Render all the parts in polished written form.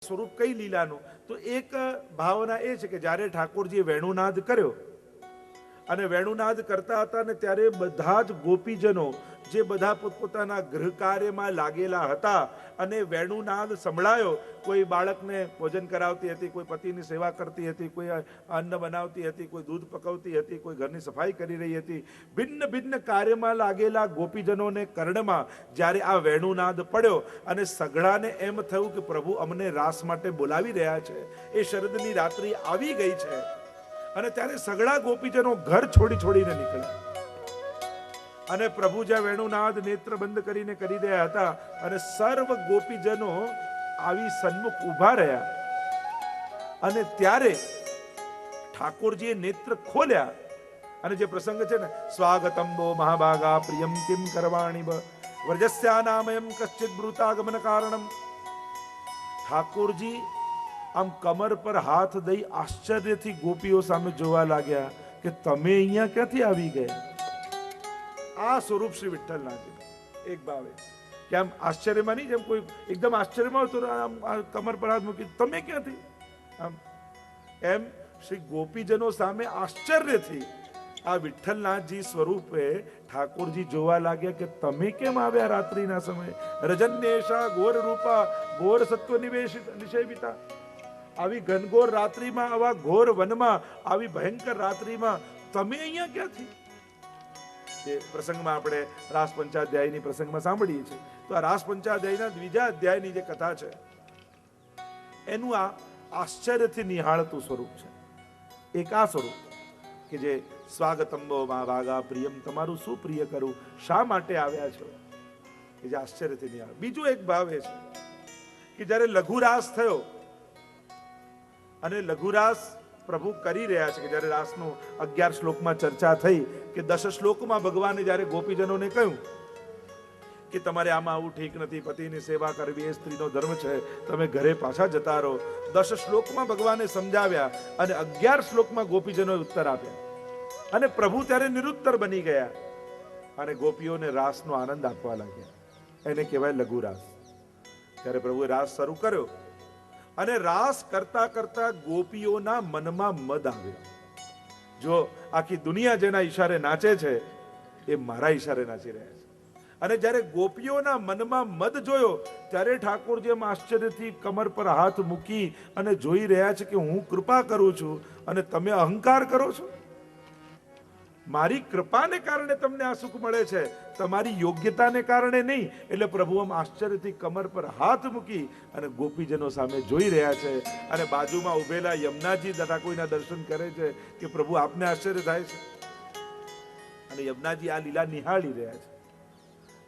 સ્વરૂપ કઈ લીલાનું? તો એક ભાવના એ છે કે જ્યારે ઠાકોરજીએ વેણુનાદ કર્યો અને વેણુનાદ કરતા હતા ને ત્યારે બધા જ ગોપીજનો જે બધા પોતપોતાના ગૃહ કાર્યમાં લાગેલા હતા અને વેણુનાદ સંભળાયો, કોઈ બાળકને ભોજન કરાવતી હતી, કોઈ પતિની સેવા કરતી હતી, કોઈ અન્ન બનાવતી હતી, કોઈ દૂધ પકવતી હતી, કોઈ ઘરની સફાઈ કરી રહી હતી, ભિન્ન ભિન્ન કાર્યમાં લાગેલા ગોપીજનોને કર્ણમાં જ્યારે આ વેણુનાદ પડ્યો અને સઘળાને એમ થયું કે પ્રભુ અમને રાસ માટે બોલાવી રહ્યા છે, એ શરદની રાત્રિ આવી ગઈ છે, અને ત્યારે સઘળા ગોપીજનો ઘર છોડીને નીકળ્યા અને પ્રભુ જ્યાં વેણુનાદ નેત્ર બંધ કરીને કરી રહ્યા હતા અને સર્વ ગોપીજનો આવી સન્મુખ ઉભા રહ્યા અને ત્યારે ઠાકોરજીએ નેત્ર ખોલ્યા અને જે પ્રસંગ છે ને, સ્વાગતમ વો મહાભાગા પ્રિયમ કિમ કરવાણી વ્રજસ્યા નામયમ કશ્ચિત બ્રુતાગમન કારણમ. ઠાકોરજી આમ કમર પર હાથ દઈ આશ્ચર્યથી ગોપીઓ સામે જોવા લાગ્યા કે તમે અહીંયા ક્યાંથી આવી ગયા? આ સ્વરૂપ શ્રી વિઠ્ઠલનાથજી એક ભાવે કે આમ આશ્ચર્યમાં નહીં, જેમ કોઈ એકદમ આશ્ચર્યમાં હોય તો આમ કમર પર હાથ મૂકી તમે ક્યાંથી, આમ એમ શ્રી ગોપીજનો સામે આશ્ચર્યથી આ વિઠ્ઠલનાથજી સ્વરૂપે ઠાકોરજી જોવા લાગ્યા કે તમે કેમ આવ્યા રાત્રિના સમયે? રજન્યેશા ઘોર રૂપા ઘોર સત્વ નિષેવિતા. આવી ઘનઘોર રાત્રિમાં, આવા ઘોર વનમાં, આવી ભયંકર રાત્રિમાં તમે અહીંયા ક્યાંથી? એ પ્રસંગમાં આપણે રાસ પંચાધ્યાયની પ્રસંગમાં સાંભળીએ છીએ. તો આ રાસ પંચાધ્યાયના બીજા અધ્યાયની જે કથા છે એનું આ આશ્ચર્યથી નિહાળતું સ્વરૂપ છે. એક આ સ્વરૂપ કે જે સ્વાગતંબો મા ભાગા પ્રિયમ, તમારું શું પ્રિય કરું, શા માટે આવ્યા છો, કે જે આશ્ચર્યથી નિહાળ. બીજું એક ભાવ એ છે કે જ્યારે લઘુરાસ થયો અને લઘુરાસ પ્રભુ કરી રહ્યા છે, કે જ્યારે રાસનો 11 શ્લોકમાં ચર્ચા થઈ કે 10 શ્લોકમાં ભગવાને જ્યારે ગોપીજનોને કહ્યું કે તમારે આમાં આવું ઠીક નથી, પતિની સેવા કરવી એ સ્ત્રીનો ધર્મ છે, તમે ઘરે પાછા જતા રહો. 10 શ્લોકમાં ભગવાને સમજાવ્યા અને 11 શ્લોકમાં ગોપીજનોએ ઉત્તર આપ્યા અને પ્રભુ ત્યારે નિરુત્તર બની ગયા અને ગોપીઓને રાસનો આનંદ આપવા લાગ્યા. એને કહેવાય લઘુરાસ. ત્યારે પ્રભુએ રાસ શરૂ કર્યો અને રાસ કરતા કરતા ગોપીઓના મનમાં મદ આવ્યો. જો આખી દુનિયા જેના ઈશારે નાચે છે એ મારા ઈશારે નાચી રહ્યા છે. અને જ્યારે ગોપીઓના મનમાં મદ જોયો ત્યારે ઠાકોરજી એમ આશ્ચર્યથી કમર પર હાથ મૂકી અને જોઈ રહ્યા છે કે હું કૃપા કરું છું અને તમે અહંકાર કરો છો. મારી કૃપાને કારણે તમને આ સુખ મળે છે, તમારી યોગ્યતાને કારણે નહીં. એટલે પ્રભુ આમ આશ્ચર્યથી કમર પર હાથ મૂકી અને ગોપીજનો સામે જોઈ રહ્યા છે અને બાજુમાં ઉભેલા યમુનાજી ઠાકોરના દર્શન કરે છે કે પ્રભુ આપને આશ્ચર્ય થાય છે અને યમુનાજી આ લીલા નિહાળી રહ્યા છે.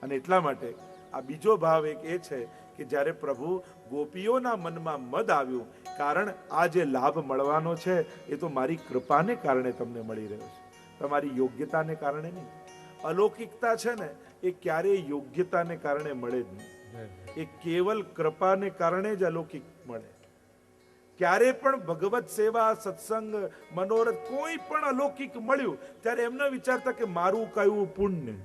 અને એટલા માટે આ બીજો ભાવ એક એ છે કે જ્યારે પ્રભુ ગોપીઓના મનમાં મદ આવ્યું, કારણ આ જે લાભ મળવાનો છે એ તો મારી કૃપાને કારણે તમને મળી રહ્યો છે, તમારી યોગ્યતાને કારણે નહીં. અલૌકિકતા છે ને એ ક્યારેય યોગ્યતાને કારણે મળે જ નહીં, એ કેવલ કૃપાને કારણે જ અલૌકિક મળે. ક્યારે પણ ભગવત સેવા, સત્સંગ, મનોરથ કોઈ પણ અલૌકિક મળ્યું ત્યારે એમને વિચારતા કે મારું કયું પુણ્ય,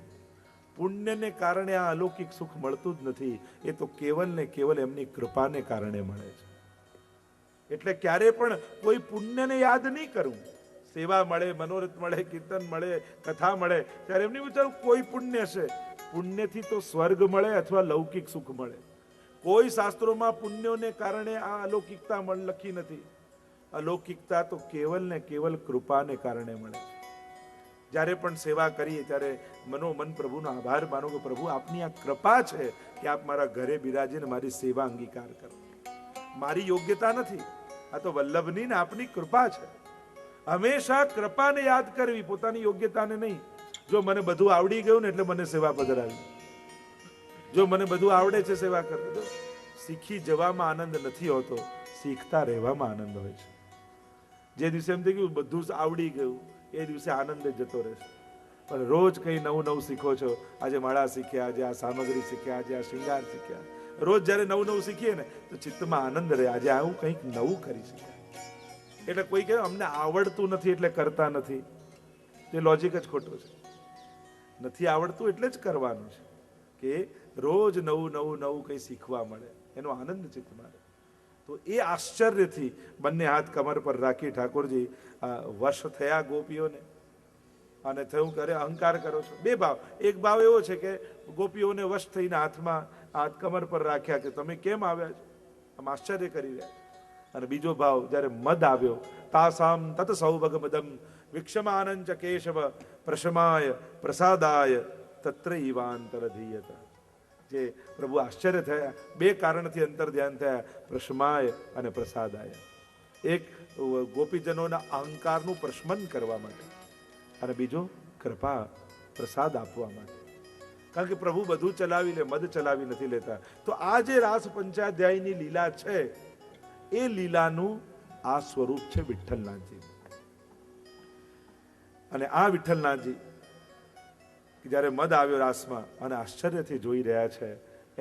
પુણ્યને કારણે આ અલૌકિક સુખ મળતું જ નથી. એ તો કેવલ ને કેવલ એમની કૃપાને કારણે મળે છે. એટલે ક્યારે પણ કોઈ પુણ્યને યાદ નહીં કરવું. સેવા મળે, મનોરથ મળે, કીર્તન મળે, કથા મળે ત્યારે એમની વિચાર કોઈ પુણ્ય છે, પુણ્યથી તો સ્વર્ગ મળે અથવા લૌકિક સુખ મળે. કોઈ શાસ્ત્રોમાં પુણ્યોને કારણે આ અલૌકિકતા લખી નથી. અલૌકિકતા તો કેવલ ને કેવલ કૃપાને કારણે મળે. જ્યારે પણ સેવા કરીએ ત્યારે મનોમન પ્રભુનો આભાર માનો કે પ્રભુ આપની આ કૃપા છે કે આપ મારા ઘરે બિરાજીને મારી સેવા અંગીકાર કરો. મારી યોગ્યતા નથી, આ તો વલ્લભની ને આપની કૃપા છે. હંમેશા કૃપાને યાદ કરવી, પોતાની યોગ્યતાને નહીં. જો મને બધું આવડી ગયું ને એટલે મને સેવા પધરાવી, જો મને બધું આવડે છે સેવા કરવી. શીખી જવામાં આનંદ નથી હોતો, શીખતા રહેવામાં આનંદ હોય છે. જે દિવસે એમ થઈ ગયું બધું આવડી ગયું એ દિવસે આનંદ જતો રહેશે. પણ રોજ કંઈ નવું નવું શીખો છો. આજે માળા શીખ્યા, આજે આ સામગ્રી શીખ્યા, આજે આ શૃંગાર શીખ્યા. રોજ જ્યારે નવું નવું શીખીએ ને તો ચિત્તમાં આનંદ રહે, આજે આવું કંઈક નવું કરી શીખ્યા. એટલે કોઈ કહે અમને આવડતું નથી એટલે કરતા નથી, તે લોજિક જ ખોટો છે. નથી આવડતું એટલે જ કરવાનું છે કે રોજ નવું નવું નવું કંઈ શીખવા મળે, એનો આનંદ ચિત્તમાં રહે. તો એ આશ્ચર્યથી બંને હાથ કમર પર રાખી ઠાકોરજી વશ થયા ગોપીઓને અને થયું કરે અહંકાર કરો છો. બે ભાવ, એક ભાવ એવો છે કે ગોપીઓને વશ થઈને હાથમાં હાથ કમર પર રાખ્યા કે તમે કેમ આવ્યા છો, આમ આશ્ચર્ય કરી રહ્યા. અને બીજો ભાવ જ્યારે મદ આવ્યો, તાસામ તત સૌભગ મદમ વિક્ષમાનંચ કેશવ પ્રશમાય પ્રસાદાય તત્ર ઈવાંતરધીયત. જે પ્રભુ આશ્ચર્ય થયા, બે કારણથી અંતર ધ્યાન થયા, પ્રશમાય અને પ્રસાદાય. એક ગોપીજનોના અહંકારનું પ્રશમન કરવા માટે અને બીજો કૃપા પ્રસાદ આપવા માટે. કારણ કે પ્રભુ બધું ચલાવી લે, મદ ચલાવી નથી લેતા. તો આ જે રાસ પંચાધ્યાયની લીલા છે એ લીલાનું આ સ્વરૂપ છે વિઠ્ઠલનાથજી. અને આ વિઠ્ઠલનાથજી જ્યારે મદ આવ્યો રાસમાં અને આશ્ચર્યથી જોઈ રહ્યા છે,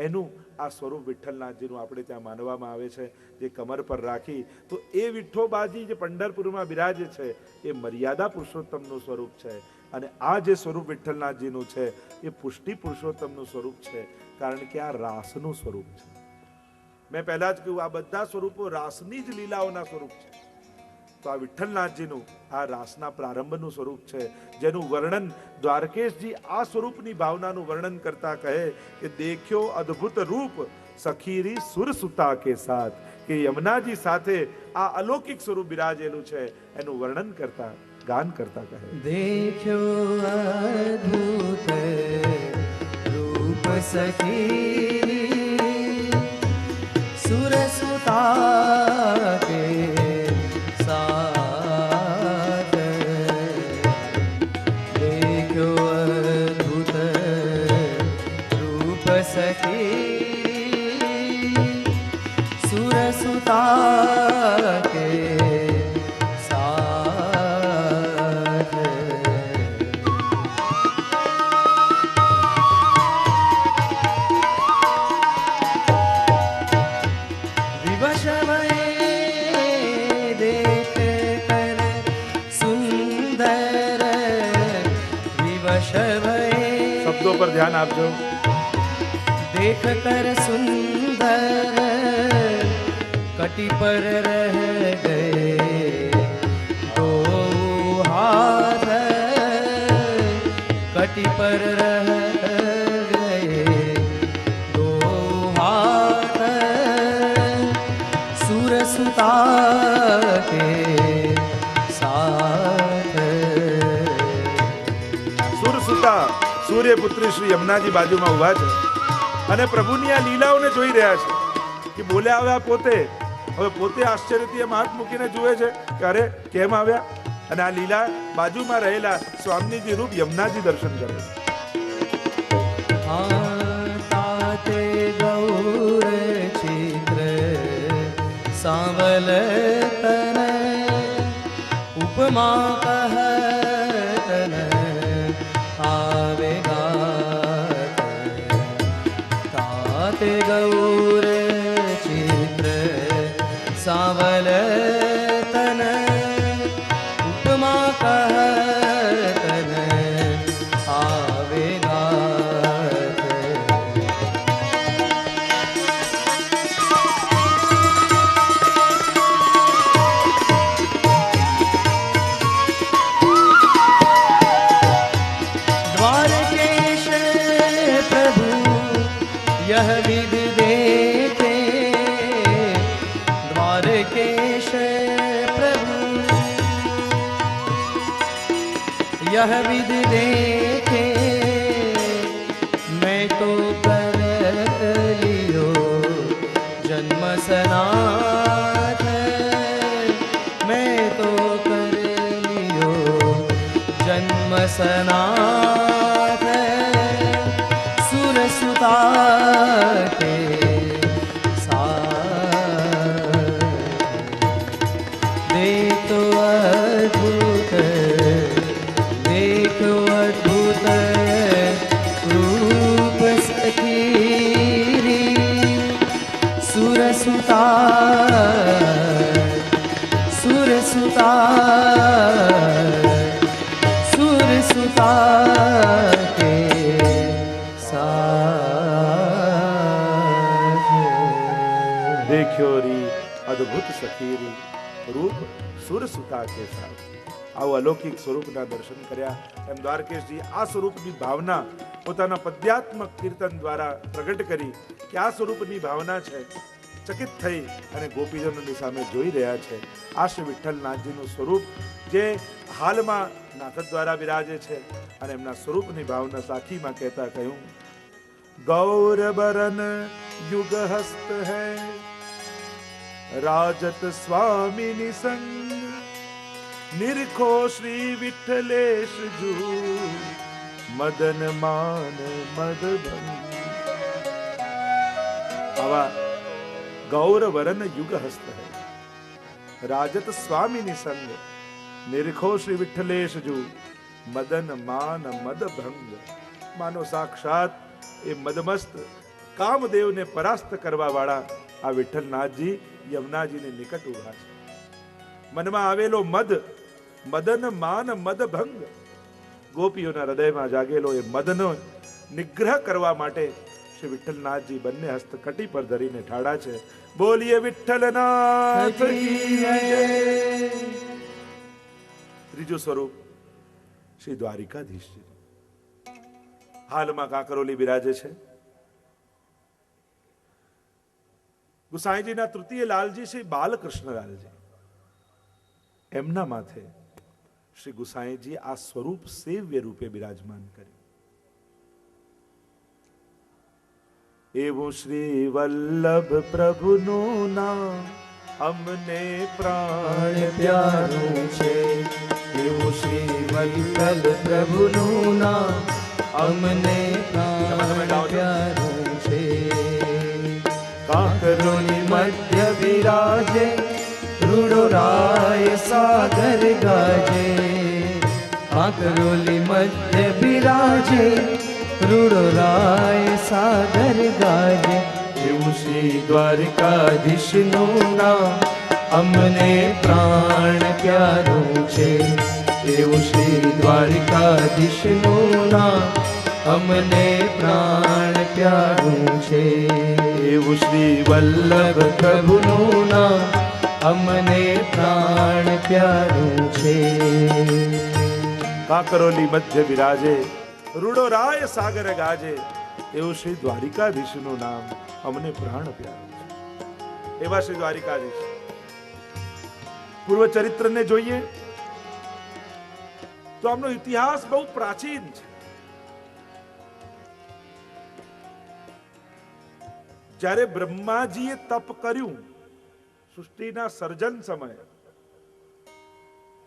એનું આ સ્વરૂપ વિઠ્ઠલનાથજીનું આપણે ત્યાં માનવામાં આવે છે. જે કમર પર રાખી, તો એ વિઠ્ઠોબાજી જે પંઢરપુરમાં બિરાજે છે એ મર્યાદા પુરુષોત્તમનું સ્વરૂપ છે. અને આ જે સ્વરૂપ વિઠ્ઠલનાથજીનું છે એ પુષ્ટિ પુરુષોત્તમનું સ્વરૂપ છે, કારણ કે આ રાસનું સ્વરૂપ છે. મેં પહેલા જ કહ્યું, આ બધા સ્વરૂપો રાસની જ લીલાઓના સ્વરૂપ છે. તો આ વિઠ્ઠલનાથજીનું આ રાસના પ્રારંભનું સ્વરૂપ છે, જેનું વર્ણન દ્વારકેશજી આ સ્વરૂપની ભાવનાનું વર્ણન કરતા કહે કે દેખ્યો અદ્ભુત રૂપ સખીરી સુરસુતા કે સાથ, કે યમુનાજી સાથે આ અલૌકિક સ્વરૂપ બિરાજેલું છે એનું વર્ણન કરતા ગાન કરતા કહે, દેખ્યો અદ્ભુત રૂપ સખી સુરસુતા કે साथ, देखो अद्भुत रूप सखी सुरसुता के साथ. विवश શબ્દો પર ધ્યાન આપજો. देख कर सुंदर कटी पर रह गए दो हाथ, कटी पर रह गए दो हाथ सुरसुता के साथ. સુરસુતા સૂર્યપુત્રી શ્રી યમુનાજી બાજુમાં ઉભા છે અને પ્રભુની આ લીલાઓને જોઈ રહ્યા છે કે બોલ્યા આવ્યા પોતે. હવે પોતે આશ્ચર્યથી એમ હાથ મૂકીને જુએ છે કે અરે કેમ આવ્યા, અને આ લીલા બાજુમાં રહેલા સ્વામીજી રૂપ યમુનાજી દર્શન કરે છે. ताते गौर चित्र सांवल तन उपमा कहतन आवेगा. ताते गौर चित्र सांवल तन उपमा कहतन आवेगा. द्वारकेश प्रभु यह विद देखे, द्वारकेश प्रभु यह विद देखे, मैं तो कर लियो जन्म सनाथ, मैं तो कर लियो जन्म सनाथ सुरसुता के साथ. देखो अद्भुत, देखो अद्भुत रूप सखी सुरसुता, सुरसुता सुरसुता के साथ. અદ્ભુત સખીરી રૂપ સુરસુતા કે સાથ. આવું અલૌકિક સ્વરૂપના દર્શન કર્યા. એમ દ્વારકેશજી આ સ્વરૂપની ભાવના પોતાના પદ્યાત્મક કીર્તન દ્વારા પ્રગટ કરી કે આ સ્વરૂપની ભાવના છે. ચકિત થઈ અને ગોપીજનોની સામે જોઈ રહ્યા છે આ શ્રી વિઠ્ઠલનાથજીનું સ્વરૂપ જે હાલમાં નાથદ દ્વારા બિરાજે છે. અને એમના સ્વરૂપની ભાવના સાખીમાં કહેતા કહ્યું, ગૌર બરન યુગ હસ્ત હૈ રાજત સ્વામી સંગ નિરખો શ્રી વિઠ્ઠલેશ જુ મદન માન મદભંગ. આવા ગૌર વરન યુગ હસ્ત હૈ રાજત સ્વામી સંગ નિરખો શ્રી વિઠ્ઠલેશ જુ મદન માન મદભંગ. માનો સાક્ષાત એ મદમસ્ત કામદેવને પરાસ્ત કરવા વાળા આ વિઠ્ઠલનાથજી યમુનાજીને નિકટ ઉભા છે. મનમાં આવેલો મદ, મદન માન મદભંગ, ગોપીઓના હૃદયમાં જાગેલો એ મદનો નિગ્રહ કરવા માટે શ્રી વિઠ્ઠલનાથજી બંને હસ્ત કટી પર ધરીને ઠાડા છે. બોલીએ વિઠ્ઠલનાથ કી જય. ત્રીજું સ્વરૂપ શ્રી દ્વારિકાધીશજી. હાલમાં કાંકરોલી બિરાજે છે. ગુસાઈજીના તૃતીય લાલજી શ્રી બાલકૃષ્ણ લાલજી, એમના માથે શ્રી ગુસાઈજી આ સ્વરૂપ સેવ્ય રૂપે બિરાજમાન કર્યું. એવું શ્રી વલ્લભ પ્રભુનું નામ અમને પ્રાણ પ્યારું છે. એવું શ્રી વલ્લભ પ્રભુનું નામ અમને પ્રાણ પ્યારું છે. કાંકરોની મધ્ય વિરાજે રૂડો રાય સાગર ગાજે. કાંકરોલી મધ્ય વિરાજે રૂડો રાય સાગર ગાજે. એવું શ્રી દ્વારકાધીશનું નામ અમને પ્રાણ પ્યારું છે. એવું શ્રી દ્વારકાધીશનું નામ અમને પ્રાણ પ્યારું છે. એવું શ્રી વલ્લભ પ્રભુનું નામ અમને પ્રાણ પ્યારું છે. કાંકરોલી મધ્ય વિરાજે રૂડો રાય સાગર ગાજે. એવું શ્રી દ્વારિકાધીશનું નામ અમને પ્રાણ પ્યારું છે. એવા શ્રી દ્વારિકાધીશ પૂર્વ ચરિત્રને જોઈએ તો આમનો ઇતિહાસ બહુ પ્રાચીન છે. જ્યારે બ્રહ્માજીએ તપ કર્યું સૃષ્ટિના સર્જન સમયે,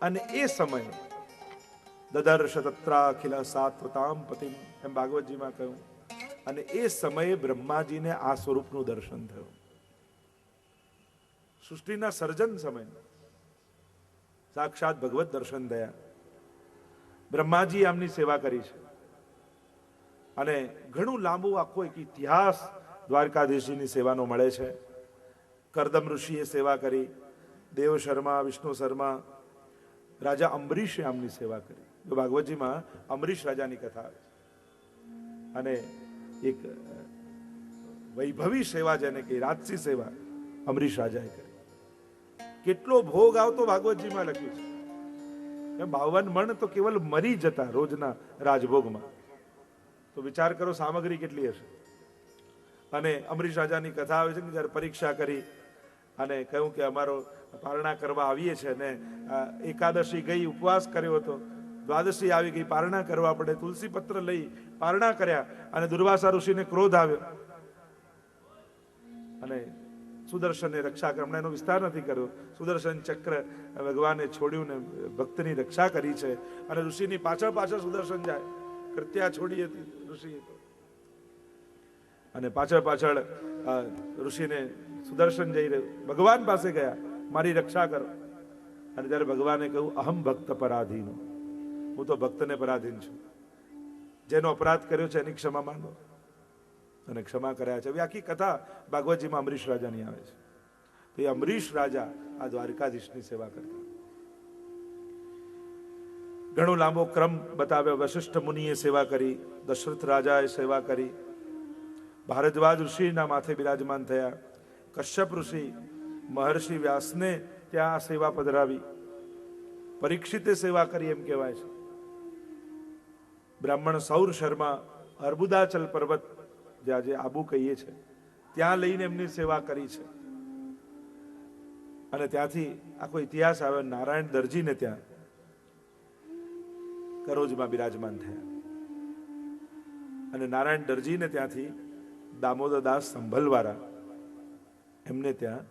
અને એ સમયે દદર્શ તત્રાખિલ સાત્વતામ પતિમ એમ ભાગવતજીમાં કહ્યું, અને એ સમયે બ્રહ્માજીને આ સ્વરૂપનું દર્શન થયું. સૃષ્ટિના સર્જન સમયે સાક્ષાત ભગવત દર્શન થયા. બ્રહ્માજી આમની સેવા કરી છે. અને ઘણું લાંબુ આખો એક ઇતિહાસ દ્વારકાધીશજીની સેવાનો મળે છે. કરદમ ઋષિએ સેવા કરી, દેવ શર્મા, વિષ્ણુ શર્મા, રાજા અંબરીશે આમની સેવા કરી. તો ભાગવતજીમાં અંબરીશ રાજાની કથા આવે છે. અને એક વૈભવી સેવા જેને કે રાજસી સેવા અંબરીશ રાજાએ કરી. કેટલો ભોગ આવતો ભાગવતજીમાં લખ્યું છે. 52 મણ તો કેવલ મરી જતા રોજના રાજભોગમાં. તો વિચાર કરો સામગ્રી કેટલી હશે. અને અંબરીશ રાજાની કથા આવે છે કે જ્યારે પરીક્ષા કરી અને કહ્યું કે અમારો પારણા કરવા આવીએ છીએ, અને એકાદશી ગઈ, ઉપવાસ કર્યો હતો, દ્વાદશી આવી ગઈ, પારણા કરવા પડે, તુલસી પત્ર લઈ પારણા કર્યા, અને દુર્વાસા ઋષિને ક્રોધ આવ્યો અને સુદર્શનને રક્ષા કરી. હમણાં એનો વિસ્તાર નથી કર્યો. સુદર્શન ચક્ર ભગવાને છોડ્યું ને ભક્તની રક્ષા કરી છે. અને ઋષિની પાછળ પાછળ સુદર્શન જાય. કૃત્યા છોડી હતી ઋષિએ, અને પાછળ પાછળ ઋષિને સુદર્શન જઈ રહ્યું, ભગવાન પાસે ગયા, મારી રક્ષા કરો. અને ત્યારે ભગવાને કહ્યું, અહમ ભક્ત પરાધીનો, હું તો ભક્તને પરાધીન છું. જેનો અપરાધ કર્યો છે એની ક્ષમા માંગો, અને ક્ષમા કર્યા છે. આખી કથા ભાગવતજીમાં અંબરીશ રાજાની આવે છે. તો એ અંબરીશ રાજા આ દ્વારકાધીશની સેવા કરતા. ઘણો લાંબો ક્રમ બતાવ્યો. વશિષ્ઠ મુનિએ સેવા કરી, દશરથ રાજાએ સેવા કરી, ભારદ્વાજ ઋષિના માથે બિરાજમાન થયા, કશ્યપ ઋષિ, મહર્ષિ વ્યાસને ત્યાં આ સેવા પધરાવી, પરીક્ષિતે સેવા કરી એમ કહેવાય છે. બ્રાહ્મણ સૌર શર્મા અર્બુદાચલ પર્વત, જે આજે આબુ કહીએ છે, ત્યાં લઈને એમની સેવા કરી છે. અને ત્યાંથી આખો ઇતિહાસ આવે. નારાયણ દરજીને ત્યાં કરોજમાં બિરાજમાન થયા અને નારાયણ દરજીને ત્યાંથી દામોદરદાસ સંભલવાળા એમને ત્યાં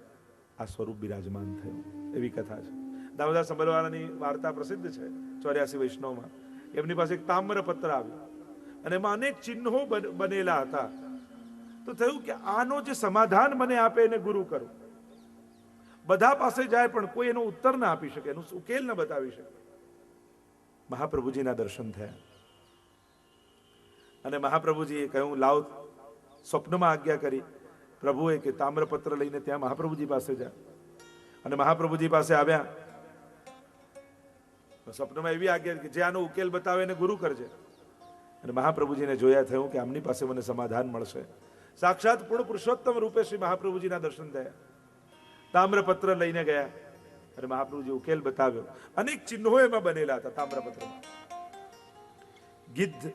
આ સ્વરૂપ બિરાજમાન થયું, એવી કથા છે. દામોદર સંભલવાળાની વાર્તા પ્રસિદ્ધ છે 84 વૈષ્ણવમાં. એમની પાસે એક તામ્રપત્ર આવ્યું અને એમાં અનેક ચિહ્નો બનેલા હતા. તો થયું કે આનો જે સમાધાન મને આપે એને ગુરુ કરું. બધા પાસે જાય પણ કોઈ એનો ઉત્તર ના આપી શકે, એનો ઉકેલ ન બતાવી શકે. મહાપ્રભુજીના દર્શન થયા અને મહાપ્રભુજીએ કહ્યું, લાવ, સ્વપ્નમાં આજ્ઞા કરી પ્રભુએ કે તામ્રપત્ર લઈને ત્યાં મહાપ્રભુજી પાસે જા. અને મહાપ્રભુજી પાસે આવ્યા. સ્વપ્નમાં એવી આજ્ઞા કે જે આનો ઉકેલ બતાવે એને ગુરુ કરજે. અને મહાપ્રભુજીને જોયા, થયું કે આમની પાસે મને સમાધાન મળશે. સાક્ષાત પૂર્ણ પુરુષોત્તમ રૂપે શ્રી મહાપ્રભુજીના દર્શન થયા. તામ્રપત્ર લઈને ગયા અને મહાપ્રભુજી ઉકેલ બતાવ્યો. અનેક ચિહ્નો એમાં બનેલા હતા તામ્રપત્રમાં. ગિદ્ધ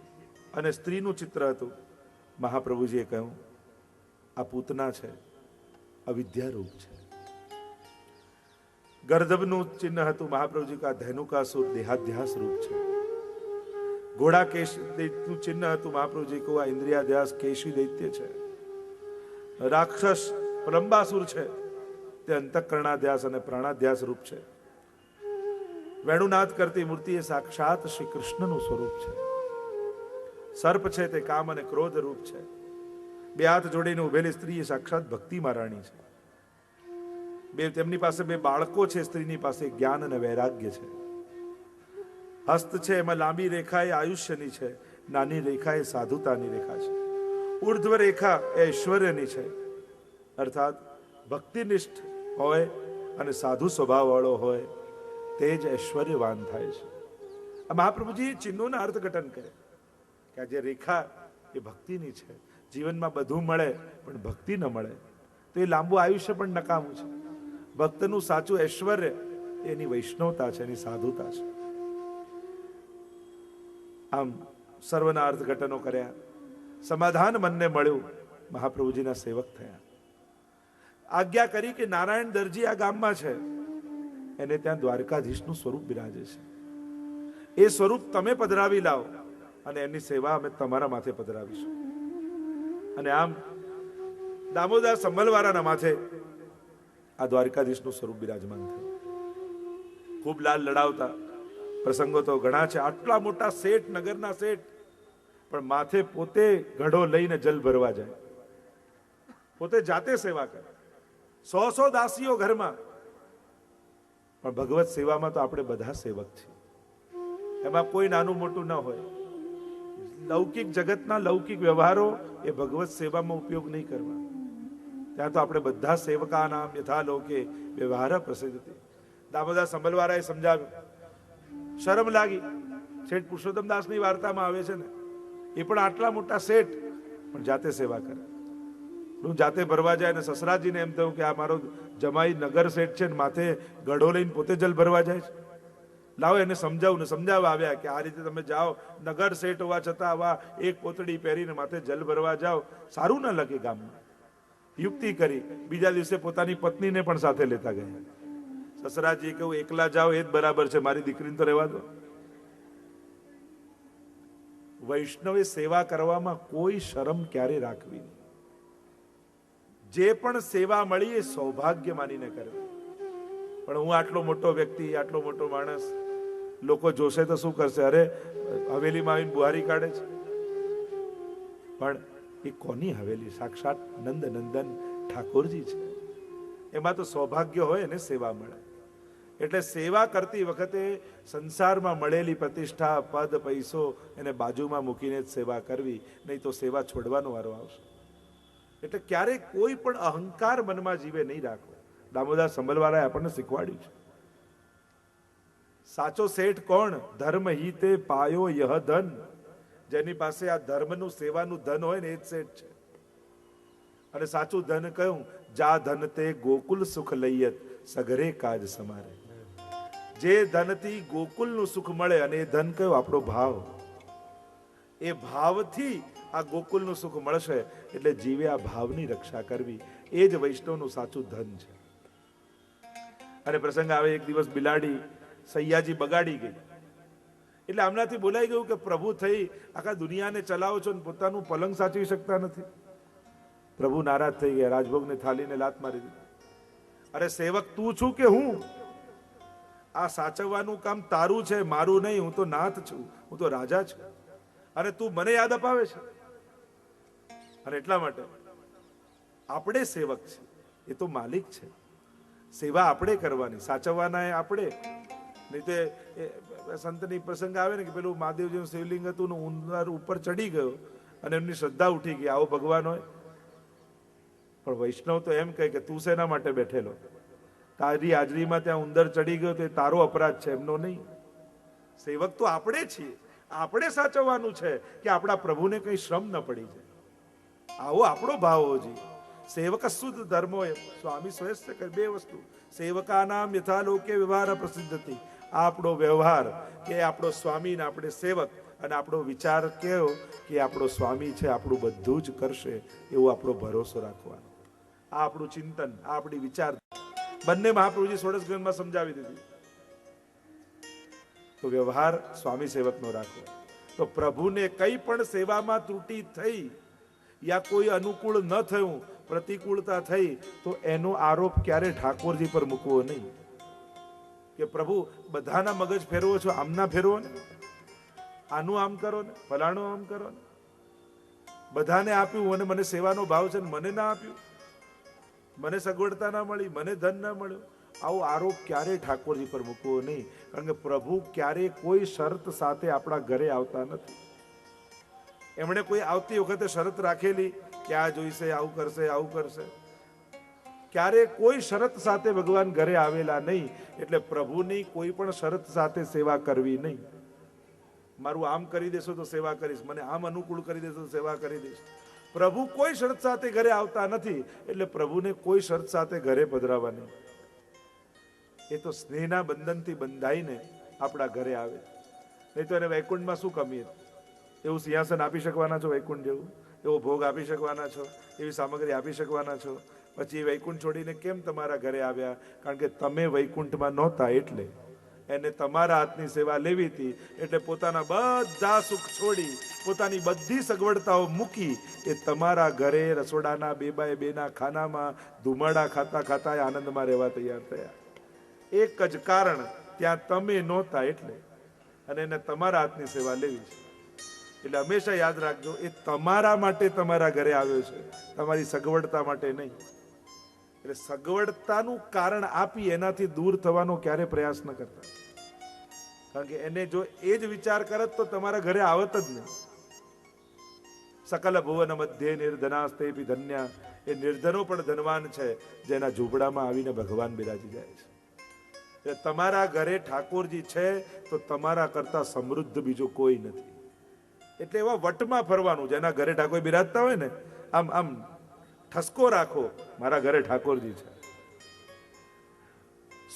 અને સ્ત્રીનું ચિત્ર હતું. મહાપ્રભુજીએ કહ્યું, આ પૂતના છે, અવિદ્યા રૂપ છે. ગર્ધબનું ચિહ્ન હતું. મહાપ્રભુજી કા ધૈનુકાસુર દેહાધ્યાસ રૂપ છે. ઘોડા કેશ નું ચિહ્ન હતું. મહાપ્રભુજી કહું, આ ઇન્દ્રિયાધ્યાસ કેશી દૈત્ય છે. રાક્ષસ પ્રલંબાસુર છે, તે અંતઃકરણાધ્યાસ અને પ્રાણાધ્યાસ રૂપ છે. વેણુનાદ કરતી મૂર્તિ એ સાક્ષાત શ્રી કૃષ્ણનું સ્વરૂપ છે. સર્પ છે તે કામ અને ક્રોધ રૂપ છે. બે હાથ જોડીને ઉભેલી સ્ત્રી એ સાક્ષાત ભક્તિ મહારાણી છે. તેમની પાસે બે બાળકો છે. સ્ત્રીની પાસે જ્ઞાન અને વૈરાગ્ય છે. હસ્ત છે એમાં લાંબી રેખા એ આયુષ્યની છે, નાની રેખા એ સાધુતાની રેખા છે. ઉર્ધ્વ રેખા એ ઐશ્વર્યની છે, અર્થાત ભક્તિનિષ્ઠ હોય અને સાધુ સ્વભાવ વાળો હોય તે જ ઐશ્વર્યવાન થાય છે. આ મહાપ્રભુજી ચિહ્નોના અર્થઘટન કરે કે આ જે રેખા એ ભક્તિની છે. જીવનમાં બધું મળે પણ ભક્તિ ન મળે તો એ લાંબુ આયુષ્ય પણ નકામું છે. ભક્તનું સાચું ઐશ્વર્ય એની વૈષ્ણવતા છે, એની સાધુતા છે. આમ સર્વના અર્થઘટનો કર્યા. સમાધાન મનને મળ્યું. મહાપ્રભુજીના સેવક થયા. આજ્ઞા કરી કે નારાયણ દરજી આ ગામમાં છે, એને ત્યાં દ્વારકાધીશનું સ્વરૂપ બિરાજે છે. એ સ્વરૂપ તમે પધરાવી લાવો અને એની સેવા અમે તમારા માથે પધરાવીશું. અને આમ દામોદર સંભલવાળાના માથે આ દ્વારકાધીશનું સ્વરૂપ બિરાજમાન થયું. ખૂબ લાલ લડાવતા પ્રસંગો તો ઘણા છે. આટલા મોટા શેઠ, નગરના શેઠ, પણ માથે પોતે ઘડો લઈને જલ ભરવા જાય, પોતે જાતે સેવા કરે. 100 દાસીઓ ઘરમાં, પણ ભગવત સેવામાં તો આપણે બધા સેવક છીએ. એમાં કોઈ નાનું મોટું ન હોય. લૌકિક જગતના લૌકિક વ્યવહારો એ ભગવત સેવામાં ઉપયોગ નહીં કરવા. ત્યાં તો આપણે બધા સેવકા નામ યથા લોકે વ્યવહાર પ્રસિદ્ધ. દામોદર સંભલવાળાએ સમજાવ્યું. શરમ લાગી. શેઠ પુરુષોત્તમદાસની વાર્તામાં આવે છે ને, એ પણ આટલા મોટા શેઠ પણ જાતે સેવા કરે. જાતે ભરવા જાય. ને સસરાજીને એમ થયું કે આ મારો જમાઈ નગર શેઠ છે ને માથે ગઢો લઈને પોતે જલ ભરવા જાય છે. લાવો એને સમજાવું. ને સમજાવવા આવ્યા કે આ રીતે તમે જાઓ, નગર શેઠ હોવા છતાં આવા એક પોતડી પહેરીને માથે જલ ભરવા જાઓ, સારું ન લાગે ગામમાં. યુક્તિ કરી. બીજા દિવસે પોતાની પત્નીને પણ સાથે લેતા ગયા. સસરાજી કહ્યું, એકલા જાઓ એ જ બરાબર છે, મારી દીકરીને તો રહેવા દો. વૈષ્ણવે સેવા કરવામાં કોઈ શરમ ક્યારે રાખવી નહીં. જે પણ સેવા મળી એ સૌભાગ્ય માનીને કરવી. પણ હું આટલો મોટો વ્યક્તિ, આટલો મોટો માણસ, લોકો જોશે તો શું કરશે? અરે હવેલીમાં આવીને બુહારી કાઢે છે. પણ એ કોની હવેલી? સાક્ષાત નંદ નંદન ઠાકોરજી છે. એમાં તો સૌભાગ્ય હોય એને સેવા મળે. એટલે સેવા કરતી વખતે સંસારમાં મળેલી પ્રતિષ્ઠા, પદ, પૈસો એને બાજુમાં મૂકીને જ સેવા કરવી, નહીં તો સેવા છોડવાનો વારો આવશે. એટલે ક્યારેય કોઈ પણ અહંકાર મનમાં જીવે નહીં રાખવો. દામોદર સંભલવાળાએ આપણને શીખવાડ્યું છે. સાચો શેઠ કોણ? ધર્મ હિતે પાયો યહ ધન. જેની પાસે આ ધર્મનું સેવાનું ધન હોય ને એ જ શેઠ છે. અને સાચું ધન કયું? જા ધન તે ગોકુલ સુખ લઈયત સઘરે કાજ સમારે. જે ધનથી ગોકુલનું સુખ મળે, અને એ ધન કયો? આપણો ભાવ. એ ભાવથી આ ગોકુલનું સુખ મળશે. એટલે જીવે આ ભાવની રક્ષા કરવી, એ જ વૈષ્ણવનું સાચું ધન છે. અને પ્રસંગ આવે, એક દિવસ બિલાડી સૈયાજી બગાડી ગઈ. એટલે આમનાથી બોલાઈ ગયું કે પ્રભુ થઈ આખા દુનિયાને ચલાવો છો ને પોતાનું પલંગ સાચવી શકતા નથી. પ્રભુ નારાજ થઈ ગયા, રાજભોગની થાળીને લાત મારી દીધી. અરે સેવક તું છું કે હું? આ સાચવવાનું કામ તારું છે, મારું નહીં. હું તો નાથ છું, હું તો રાજા છું, અને તું મને યાદ અપાવે છે. અને એટલા માટે આપણે સેવક છે, એ તો માલિક છે. સેવા આપણે કરવાની, સાચવવાના એ આપણે. નહીં તો સંતની પ્રસંગ આવે ને કે પેલું મહાદેવજીનું શિવલિંગ હતું ને ઉંદર ઉપર ચડી ગયો અને એમની શ્રદ્ધા ઉઠી ગઈ, આવો ભગવાન હોય. પણ વૈષ્ણવ તો એમ કહે કે તું શેના માટે બેઠેલો? તારી હાજરીમાં ત્યાં ઉંદર ચડી ગયો તો એ તારો અપરાધ છે, એમનો નહીં. સેવક તો આપણે છીએ, આપણે સાચવવાનું છે કે આપણા પ્રભુને કઈ શ્રમ ન પડી જાય. આવો આપણો ભાવ હોવો જોઈએ. સેવક શુદ્ધ ધર્મો સ્વામી સ્વયસ્ત કરે. બે વસ્તુ, સેવકાનામ યથા લોકે વ્યવહાર પ્રસિદ્ધતિ. આપણો વ્યવહાર કે આપણો સ્વામી ને આપણે સેવક, અને આપણો વિચાર કેવો કે આપણો સ્વામી છે, આપણું બધું જ કરશે, એવો આપણો ભરોસો રાખવાનો. આ આપણું ચિંતન, આ આપણી વિચાર, બંને મહાપ્રભુજી ષોડશ ગ્રંથમાં સમજાવી દીધી. તો વ્યવહાર સ્વામી સેવકનો રાખવો. તો પ્રભુને કઈ પણ સેવામાં ત્રુટિ થઈ યા કોઈ અનુકૂળ ન થયું, પ્રતિકૂળતા થઈ, તો એનો આરોપ ક્યારે ઠાકોરજી પર મૂકવો નહીં. કે પ્રભુ બધાના મગજ ફેરવો છો, આમના ફેરવો ને, આનું આમ કરો ને, ફલાણું આમ કરો ને. બધાને આપ્યું અને મને સેવાનો ભાવ છે ને મને ના આપ્યું, મને સગવડતા ના મળી, મને ધન ના મળ્યું. આવો આરોપ ક્યારે ઠાકોરજી પર મૂકવો નહીં. કારણ કે પ્રભુ ક્યારે કોઈ શરત સાથે આપણા ઘરે આવતા નથી. એમણે કોઈ આવતી વખતે શરત રાખેલી કે આ જોઈશે, આવું કરશે, આવું કરશે. ક્યારે કોઈ શરત સાથે ભગવાન ઘરે આવેલા નહીં. એટલે પ્રભુની કોઈ પણ શરત સાથે સેવા કરવી નહીં. મારું આમ કરી દેશો તો સેવા કરીશ, મને આમ અનુકૂળ કરી દેશો તો સેવા કરી દઈશ. પ્રભુ કોઈ શરત સાથે ઘરે આવતા નથી. એટલે પ્રભુને કોઈ શરત સાથે ઘરે પધરાવા નહીં. એ તો સ્નેહના બંધનથી બંધાઈને આપણા ઘરે આવે. નહીં તો એને વૈકુંઠમાં શું કમી હતી? એવું સિંહાસન આપી શકવાના છો વૈકુંઠ જેવું? એવો ભોગ આપી શકવાના છો? એવી સામગ્રી આપી શકવાના છો? પછી એ વૈકુંઠ છોડીને કેમ તમારા ઘરે આવ્યા? કારણ કે તમે વૈકુંઠમાં નહોતા, એટલે એને તમારા હાથની સેવા લેવી હતી. એટલે પોતાના બધા સુખ છોડી, પોતાની બધી સગવડતાઓ મૂકી, એ તમારા ઘરે રસોડાના 2x2 ખાનામાં ધુમાડા ખાતા ખાતા આનંદમાં રહેવા તૈયાર થયા. એક જ કારણ, ત્યાં તમે નહોતા એટલે. અને એને તમારા હાથની સેવા લેવી છે. એટલે હંમેશા યાદ રાખજો, એ તમારા માટે તમારા ઘરે આવ્યો છે, તમારી સગવડતા માટે નહીં. એટલે સગવડતાનું કારણ આપી એનાથી દૂર થવાનો ક્યારે પ્રયાસ ન કરતા. કારણ કે એને જો એ જ વિચાર કરત તો તમારા ઘરે આવત જ નહીં. સકલ ભુવન મધ્ય નિર્ધનાસ્તે ધન્યા. એ નિર્ધનો પણ ધનવાન છે, જેના ઝૂંપડામાં આવીને ભગવાન બિરાજી જાય છે. એટલે તમારા ઘરે ઠાકોરજી છે તો તમારા કરતા સમૃદ્ધ બીજો કોઈ નથી. એટલે એવા વટમાં ફરવાનું, જેના ઘરે ઠાકોર બિરાજતા હોય ને, આમ આમ ઠસકો રાખો, મારા ઘરે ઠાકોરજી છે.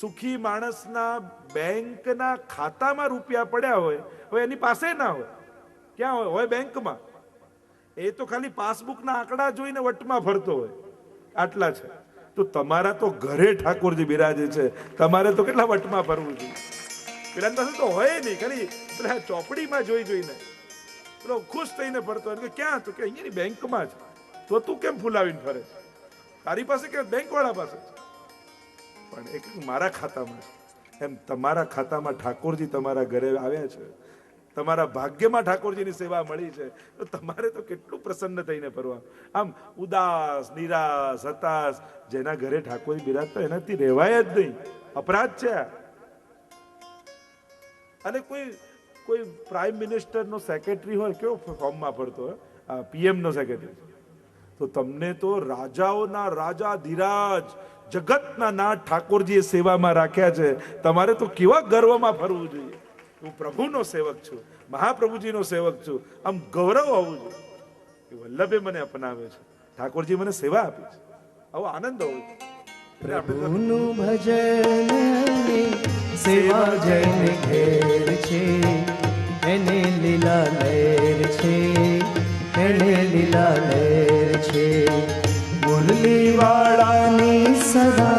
સુખી માણસના બેંકના ખાતામાં રૂપિયા પડ્યા હોય, હવે એની પાસે ના હોય. ક્યાં હોય? બેંકમાં. એ તો ખાલી પાસબુકના આંકડા જોઈને વટમાં ફરતો હોય. આટલા છે. તો તમારા તો ઘરે ઠાકોરજી બિરાજે છે, તમારે તો કેટલા વટમાં ફરવું જોઈએ? પેલા પાસે તો હોય નહીં, ખાલી પેલા ચોપડીમાં જોઈને પેલો ખુશ થઈને ફરતો હોય. ક્યાં? તો કે અહીંયાની બેંકમાં છે. તો તું કેમ ફૂલાવીને ફરે છે? તારી પાસે કે બેંક વાળા પાસે છે? પણ એક મારા ખાતામાં છે. એમ તમારા ખાતામાં ઠાકોરજી તમારા ઘરે આવ્યા છે, તમારા ભાગ્યમાં ઠાકોરજીની સેવા મળી છે, તો તમારે તો કેટલું પ્રસન્ન થઈને ફરવાનું. આમ ઉદાસ, નિરાશ, હતાશ, જેના ઘરે ઠાકોરજી બિરાજતા એનાથી રહેવાય જ નહીં. અપરાધ છે. અને કોઈ પ્રાઇમ મિનિસ્ટરનો સેક્રેટરી હોય, કેવો ફોર્મમાં ફરતો હોય, PM નો સેક્રેટરી, તો તમને તો રાજાઓના રાજા ધીરાજ, જગતના નાથ ઠાકોરજીએ સેવામાં રાખ્યા છે. તમારે તો કેવા ગર્વમાં ફરવું જોઈએ. હું પ્રભુનો સેવક છું, મહાપ્રભુજીનો સેવક છું, આમ ગૌરવ હોવું જોઈએ. વલ્લભે મને અપનાવ્યો છે, ઠાકોરજી મને સેવા આપી છે. આવો આનંદ હોવો. પ્રભુનું ભજન અને સેવા જન ઘેર છે, એને લીલા લહેર છે, એને લીલા લહેર છે. મુરલી વાળાની સદા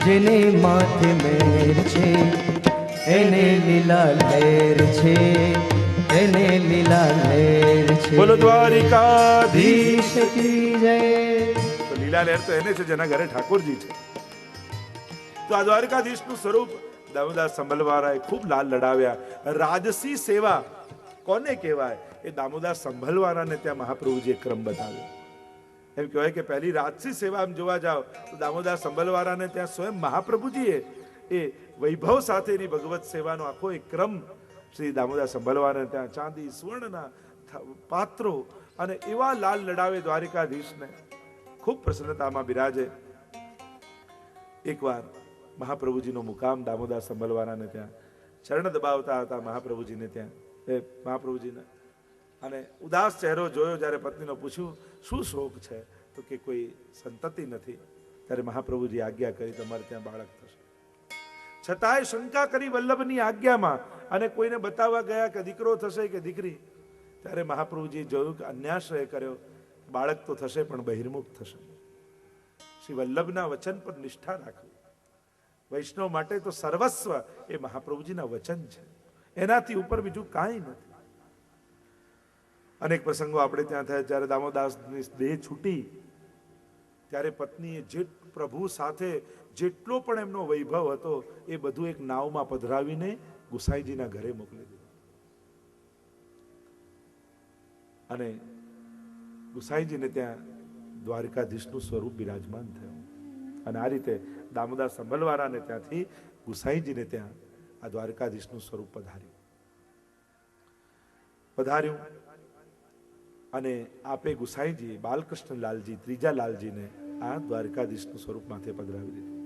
જેને માથે મેર છે, એને લીલા લહેર છે, એને લીલા લહેર છે. બોલો દ્વારિકાધીશ ધીશ કી જય. તો લીલા લહેર તો એને છે જેના ઘરે ઠાકોરજી છે. તો આ દ્વારકાધીશનું સ્વરૂપ દામોદાસ સંભલવાળાએ ખૂબ લાલ લડાવ્યા. રાજસી સેવા કોને કહેવાય એ દામોદાસ સંભલવાળાને ત્યાં મહાપ્રભુજીએ ક્રમ બતાવ્યો. એમ કહેવાય કે પહેલી રાજસી સેવા આમ જોવા જાવ તો દામોદાસ સંભલવાળાને ત્યાં સ્વયં મહાપ્રભુજીએ એ વૈભવ સાથેની ભગવત સેવાનો આખો એક ક્રમ શ્રી દામોદાસ સંભલવાળાને ત્યાં ચાંદી સુવર્ણના પાત્રો અને એવા લાલ લડાવે દ્વારિકાધીશને. ખૂબ પ્રસન્નતામાં બિરાજે. એકવાર મહાપ્રભુજીનો મુકામ દામોદાસ સંભલવાળાને ત્યાં ચરણ દબાવતા હતા મહાપ્રભુજીને ત્યાં મહાપ્રભુજીને, અને ઉદાસ ચહેરો જોયો. જ્યારે પત્નીનો પૂછ્યું શું શોક છે, તો કે કોઈ સંતતિ નથી. ત્યારે મહાપ્રભુજી આજ્ઞા કરી તમારે ત્યાં બાળક થશે. છતાંય શંકા કરી વલ્લભની આજ્ઞામાં અને કોઈને બતાવવા ગયા કે દીકરો થશે કે દીકરી. ત્યારે મહાપ્રભુજીએ જોયું કે અન્યાશ્રય કર્યો, બાળક તો થશે પણ બહિર્મુખ થશે. શ્રી વલ્લભના વચન પર નિષ્ઠા રાખવી. વૈષ્ણવ માટે તો સર્વસ્વ એ મહાપ્રભુજીના વચન છે, એનાથી ઉપર બીજું કાંઈ નથી. અનેક પ્રસંગો આપણે ત્યાં થયા. જ્યારે દામોદાસની દેહ છૂટી ત્યારે પત્નીએ જે પ્રભુ સાથે જેટલો પણ એમનો વૈભવ હતો એ બધું એક નાવમાં પધરાવીને ગુસાઈજીના ઘરે મોકલી દીધું. અને ગુસાઈજીને ત્યાં દ્વારકાધીશનું સ્વરૂપ બિરાજમાન થયું. અને આ રીતે દામોદાસ સંભલવાળાને ત્યાંથી ગુસાઈજીને ત્યાં આ દ્વારકાધીશનું સ્વરૂપ પધાર્યું. અને આપે ગુસાઈજી બાલકૃષ્ણ લાલજી ત્રીજા લાલજીને આ દ્વારકાધીશનું સ્વરૂપ માથે પધરાવી દીધું.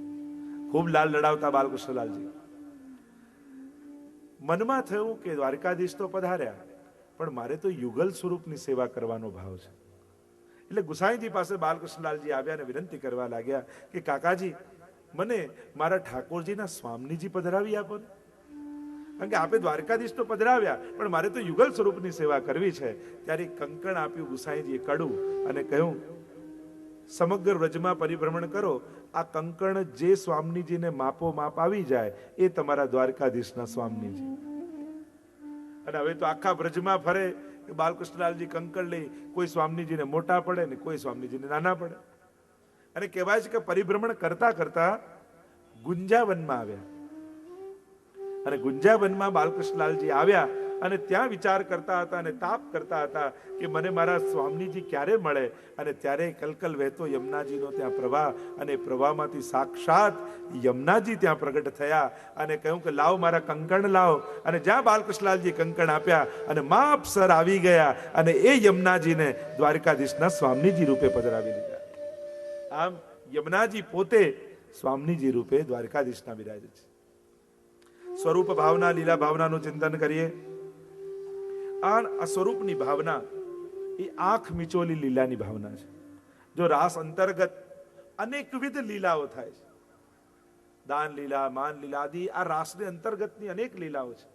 ખૂબ લાલ લડાવતા બાલકૃષ્ણ લાલજી. મનમાં થયું કે દ્વારકાધીશ તો પધાર્યા પણ મારે તો યુગલ સ્વરૂપની સેવા કરવાનો ભાવ છે. એટલે ગુસાઈજી પાસે બાલકૃષ્ણ લાલજી આવ્યા અને વિનંતી કરવા લાગ્યા કે કાકાજી મને મારા ઠાકોરજીના સ્વામીજી પધરાવી આપો ને. કારણ કે આપે દ્વારકાધીશ તો પધરાવ્યા પણ મારે તો યુગલ સ્વરૂપની સેવા કરવી છે. ત્યારે કંકણ આપ્યું ગુસાઈજીએ કડું અને કહ્યું સમગ્ર વ્રજમાં પરિભ્રમણ કરો, આ કંકણ જે સ્વામીજીને માપો માપ આવી જાય એ તમારા દ્વારકાધીશના સ્વામીજી. અને હવે તો આખા વ્રજમાં ફરે બાલકૃષ્ણલાલજી કંકણ લઈ, કોઈ સ્વામીજીને મોટા પડે ને કોઈ સ્વામીજીને નાના પડે. અને કહેવાય છે કે પરિભ્રમણ કરતા કરતા ગુંજાવનમાં આવ્યા. અને ગુંજાવનમાં બાલકૃષ્ણલાલજી આવ્યા અને ત્યાં વિચાર કરતા હતા અને તાપ કરતા હતા કે મને મારા સ્વામીજી ક્યારે મળે. અને ત્યારે કલકલ વહેતો યમુનાજીનો ત્યાં પ્રવાહ, અને પ્રવાહમાંથી સાક્ષાત યમુનાજી ત્યાં પ્રગટ થયા અને કહ્યું કે લાવ મારા કંકણ લાવ. અને જ્યાં બાલકૃષ્ણલાલજી કંકણ આપ્યા અને માપસર આવી ગયા અને એ યમુનાજીને દ્વારકાધીશના સ્વામીજી રૂપે પધરાવી લીધા. આમ યમુનાજી પોતે સ્વામીજી રૂપે દ્વારકાધીશના બિરાજે છે. સ્વરૂપ ભાવના લીલા ભાવનાનું ચિંતન કરીએ. આ સ્વરૂપની ભાવના એ આંખ મિચોલી લીલાની ભાવના છે. જો રાસ અંતર્ગત અનેકવિધ લીલાઓ થાય છે, દાન લીલા, માન લીલા આદિ આ રાસને અંતર્ગતની અનેક લીલાઓ છે.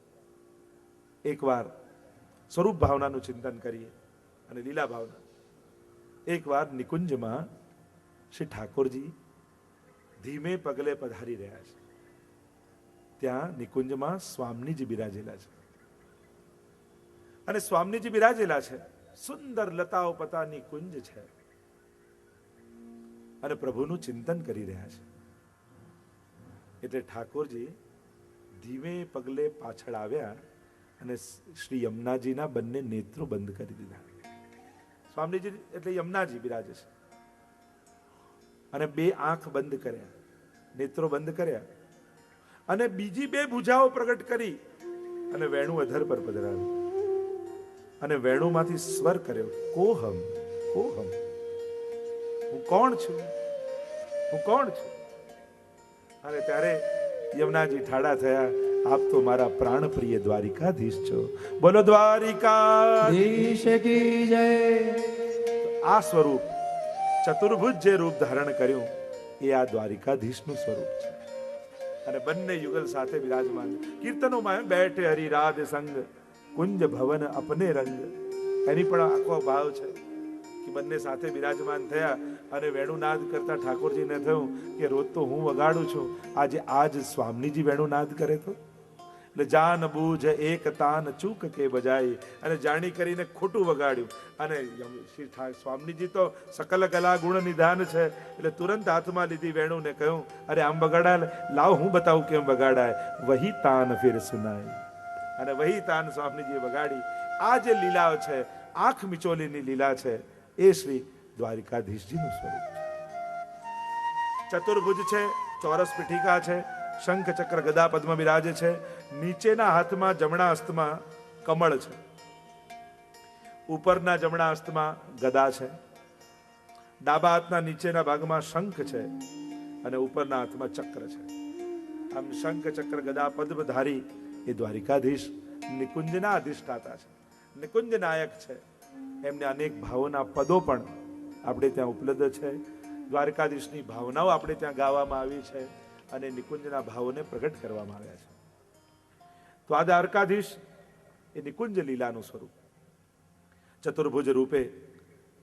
એકવાર સ્વરૂપ ભાવનાનું ચિંતન કરીએ અને લીલા ભાવના. એકવાર નિકુંજમાં શ્રી ઠાકોરજી ધીમે પગલે પધારી રહ્યા છે. ત્યાં નિકુંજમાં સ્વામીજી બિરાજેલા છે. અને સ્વામીજી બિરાજેલા છે, સુંદર લતાઓ પતાની કુંજ છે અને પ્રભુનું ચિંતન કરી રહ્યા છે. એટલે ઠાકોરજી ધીમે પગલે પાછળ આવ્યા અને શ્રી યમુનાજીના બંને નેત્રો બંધ કરી દીધા. સ્વામીજી એટલે યમુનાજી બિરાજે છે અને બે આંખ બંધ કર્યા, નેત્રો બંધ કર્યા અને બીજી બે ભુજાઓ પ્રગટ કરી અને વેણુ અધર પર પધરાવ્યું અને વેણુમાંથી સ્વર કર્યો, કોહમ કોહમ, હું કોણ છું, હું કોણ છું. અને ત્યારે યમુનાજી ઠાડા થયા, આપ તો મારા પ્રાણ પ્રિય દ્વારિકાધીશ છો. બોલો દ્વારિકાધીશ કી જય. આ સ્વરૂપ ચતુર્ભુજ જે રૂપ ધારણ કર્યું એ આ દ્વારિકાધીશનું સ્વરૂપ છે. અને બંને યુગલ સાથે વિરાજમાન. કીર્તનોમાં બેઠે હરિ રાધ સંગ કુંજ ભવન અપને રંગ, એની પણ આખો ભાવ છે કે બંને સાથે બિરાજમાન થયા અને વેણુનાદ કરતા ઠાકોરજીને થયું કે રોજ તો હું વગાડું છું, આજે આજ સ્વામીજી વેણુનાદ કરે તો. એટલે જાન બૂझ એક તાન ચૂક કે બજાય, અને જાણી કરીને ખોટું વગાડ્યું. અને શ્રી સ્વામીજી તો સકલ કલા ગુણ નિધાન છે, એટલે તુરંત હાથમાં લીધી વેણુને કહ્યું, અરે આમ વગાડાય, લાવ હું બતાવું કેમ વગાડાય. વહી તાન ફિર સુનાય. અને વહી તાન સ્વામીજીએ વગાડી. આ જે લીલાઓ છે, આંખ મિચોલીની લીલા છે, એ શ્રી દ્વારિકાધીશજીનું સ્વરૂપ છે. ચતુર્ભુજ છે, ચોરસ પીઠિકા છે, શંખ ચક્ર ગદા પદ્મ બિરાજે છે. નીચેના હાથમાં જમણા હસ્તમાં કમળ છે, ઉપરના જમણા હસ્તમાં ગદા છે, ડાબા હાથના નીચેના ભાગમાં શંખ છે અને ઉપરના હાથમાં ચક્ર છે. આમ શંખ ચક્ર ગદા પદ્મધારી એ દ્વારિકાધીશ નિકુંજના અધિષ્ઠાતા છે, નિકુંજ નાયક છે. એમને અનેક ભાવોના પદો પણ આપણે ત્યાં ઉપલબ્ધ છે. દ્વારકાધીશની ભાવનાઓ આપણે ત્યાં ગાવામાં આવી છે અને નિકુંજના ભાવોને પ્રગટ કરવામાં આવ્યા છે. તો આ દ્વારકાધીશ એ નિકુંજ લીલાનું સ્વરૂપ. ચતુર્ભુજ રૂપે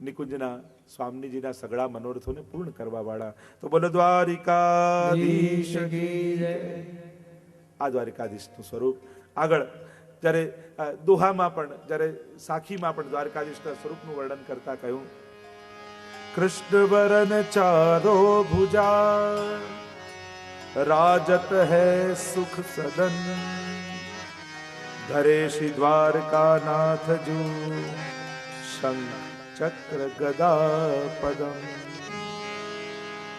નિકુંજના સ્વામીજીના સગળા મનોરથોને પૂર્ણ કરવા વાળા. તો બોલો દ્વારિકાધીશ કી જય. આ દ્વારિકાધીશનું સ્વરૂપ. આગળ જ્યારે દોહામાં પણ, જ્યારે સાખીમાં પણ દ્વારકાધીશના સ્વરૂપનું વર્ણન કરતા કહ્યું, કૃષ્ણ વરન ચારો ભુજા રાજત હૈ સુખ સદન, ધરે શ્રી દ્વારકા નાથ જો શંખ ચક્ર ગદા પદમ.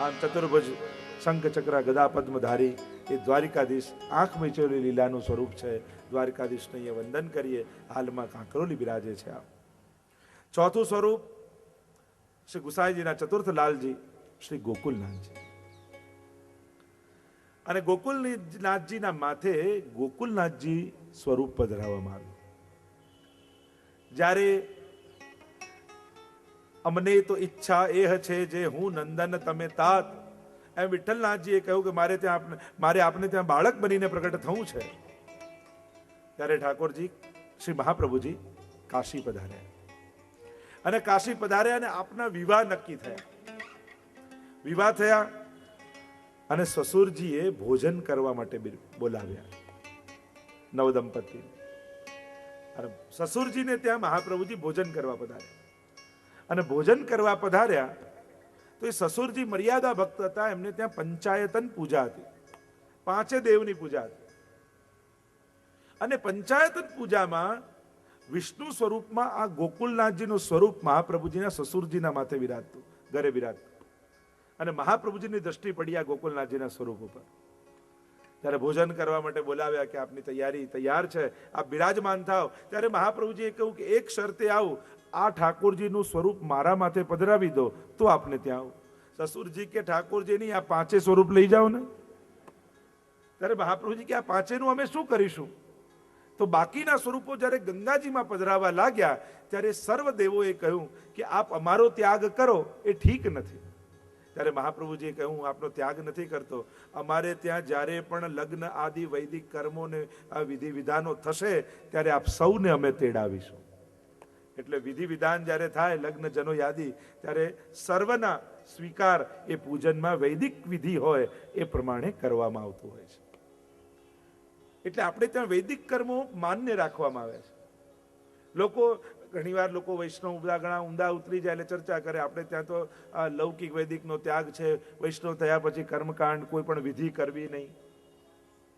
આમ ચતુર્ભુજ શંખ ચક્ર ગદા પદ્મધારી એ દ્વારિકાધીશ આંખ મિચોલી લીલાનું સ્વરૂપ છે. દ્વારિકાધીશને અહીંયા વંદન કરીએ. હાલમાં કાંકરોલી બિરાજે છે. ચોથું સ્વરૂપ શ્રી ગુસાઈજીના ચતુર્થ લાલજી શ્રી ગોકુલનાથજી. અને ગોકુલનાથજીના માથે ગોકુલનાથજી સ્વરૂપ પધરાવવામાં આવ્યું. જ્યારે અમને તો ઈચ્છા એ છે જે હું નંદન તમે તાત, એમ વિઠ્ઠલનાથજીએ કહ્યું કે મારે આપને ત્યાં બાળક બનીને પ્રગટ થવું છે. ત્યારે ઠાકોરજી શ્રી મહાપ્રભુજી કાશી પધાર્યા. અને કાશી પધાર્યા અને આપના વિવાહ નક્કી થયા. વિવાહ થયા અને સસુરજીએ ભોજન કરવા માટે બોલાવ્યા નવદંપતિ. અને સસુરજીને ત્યાં મહાપ્રભુજી ભોજન કરવા પધાર્યા. અને ભોજન કરવા પધાર્યા તો એ સસુરજી મર્યાદા ભક્ત હતા. એમને ત્યાં પંચાયતન પૂજા હતી, પાંચે દેવની પૂજા હતી. અને પંચાયતન પૂજામાં વિષ્ણુ સ્વરૂપમાં આ ગોકુલનાથજીનું સ્વરૂપ મહાપ્રભુજીના સસુરજીના માથે વિરાજતું, ઘરે વિરાજતું. અને મહાપ્રભુજીની દ્રષ્ટિ પડી આ ગોકુલનાથજીના સ્વરૂપ ઉપર. ત્યારે ભોજન કરવા માટે બોલાવ્યા કે આપની તૈયારી તૈયાર છે, આપ બિરાજમાન થાવ. ત્યારે મહાપ્રભુજીએ કહ્યું કે એક શરતે આવું, આ ઠાકોરજીનું સ્વરૂપ મારા માથે પધરાવી દો તો આપને ત્યાં આવું. સસુરજી કે ઠાકોરજીની આ પાંચે સ્વરૂપ લઈ જાઓ ને. ત્યારે મહાપ્રભુજી કે આ પાંચેનું અમે શું કરીશું? તો બાકીના સ્વરૂપો જ્યારે ગંગાજીમાં પધરાવા લાગ્યા ત્યારે સર્વ દેવોએ કહ્યું કે આપ અમારો ત્યાગ કરો, એ ઠીક નથી. ત્યારે મહાપ્રભુજીએ કહ્યું હું આપનો ત્યાગ નથી કરતો. અમારે ત્યાં જ્યારે પણ લગ્ન આદિ વૈદિક કર્મોને વિધિ વિધાનો થશે ત્યારે આપ સૌને અમે તેડાવીશું. એટલે વિધિ વિધાન જ્યારે થાય, લગ્ન જનો યાદી, ત્યારે સર્વના સ્વીકાર એ પૂજનમાં વૈદિક વિધિ હોય એ પ્રમાણે કરવામાં આવતું હોય છે. એટલે આપણે ત્યાં વૈદિક કર્મો માન્ય રાખવામાં આવે છે. લોકો ઘણીવાર લોકો વૈષ્ણવ ઘણા ઊંડા ઉતરી જાય એટલે ચર્ચા કરે, આપણે ત્યાં તો આ લૌકિક વૈદિકનો ત્યાગ છે, વૈષ્ણવ થયા પછી કર્મકાંડ કોઈ પણ વિધિ કરવી નહીં.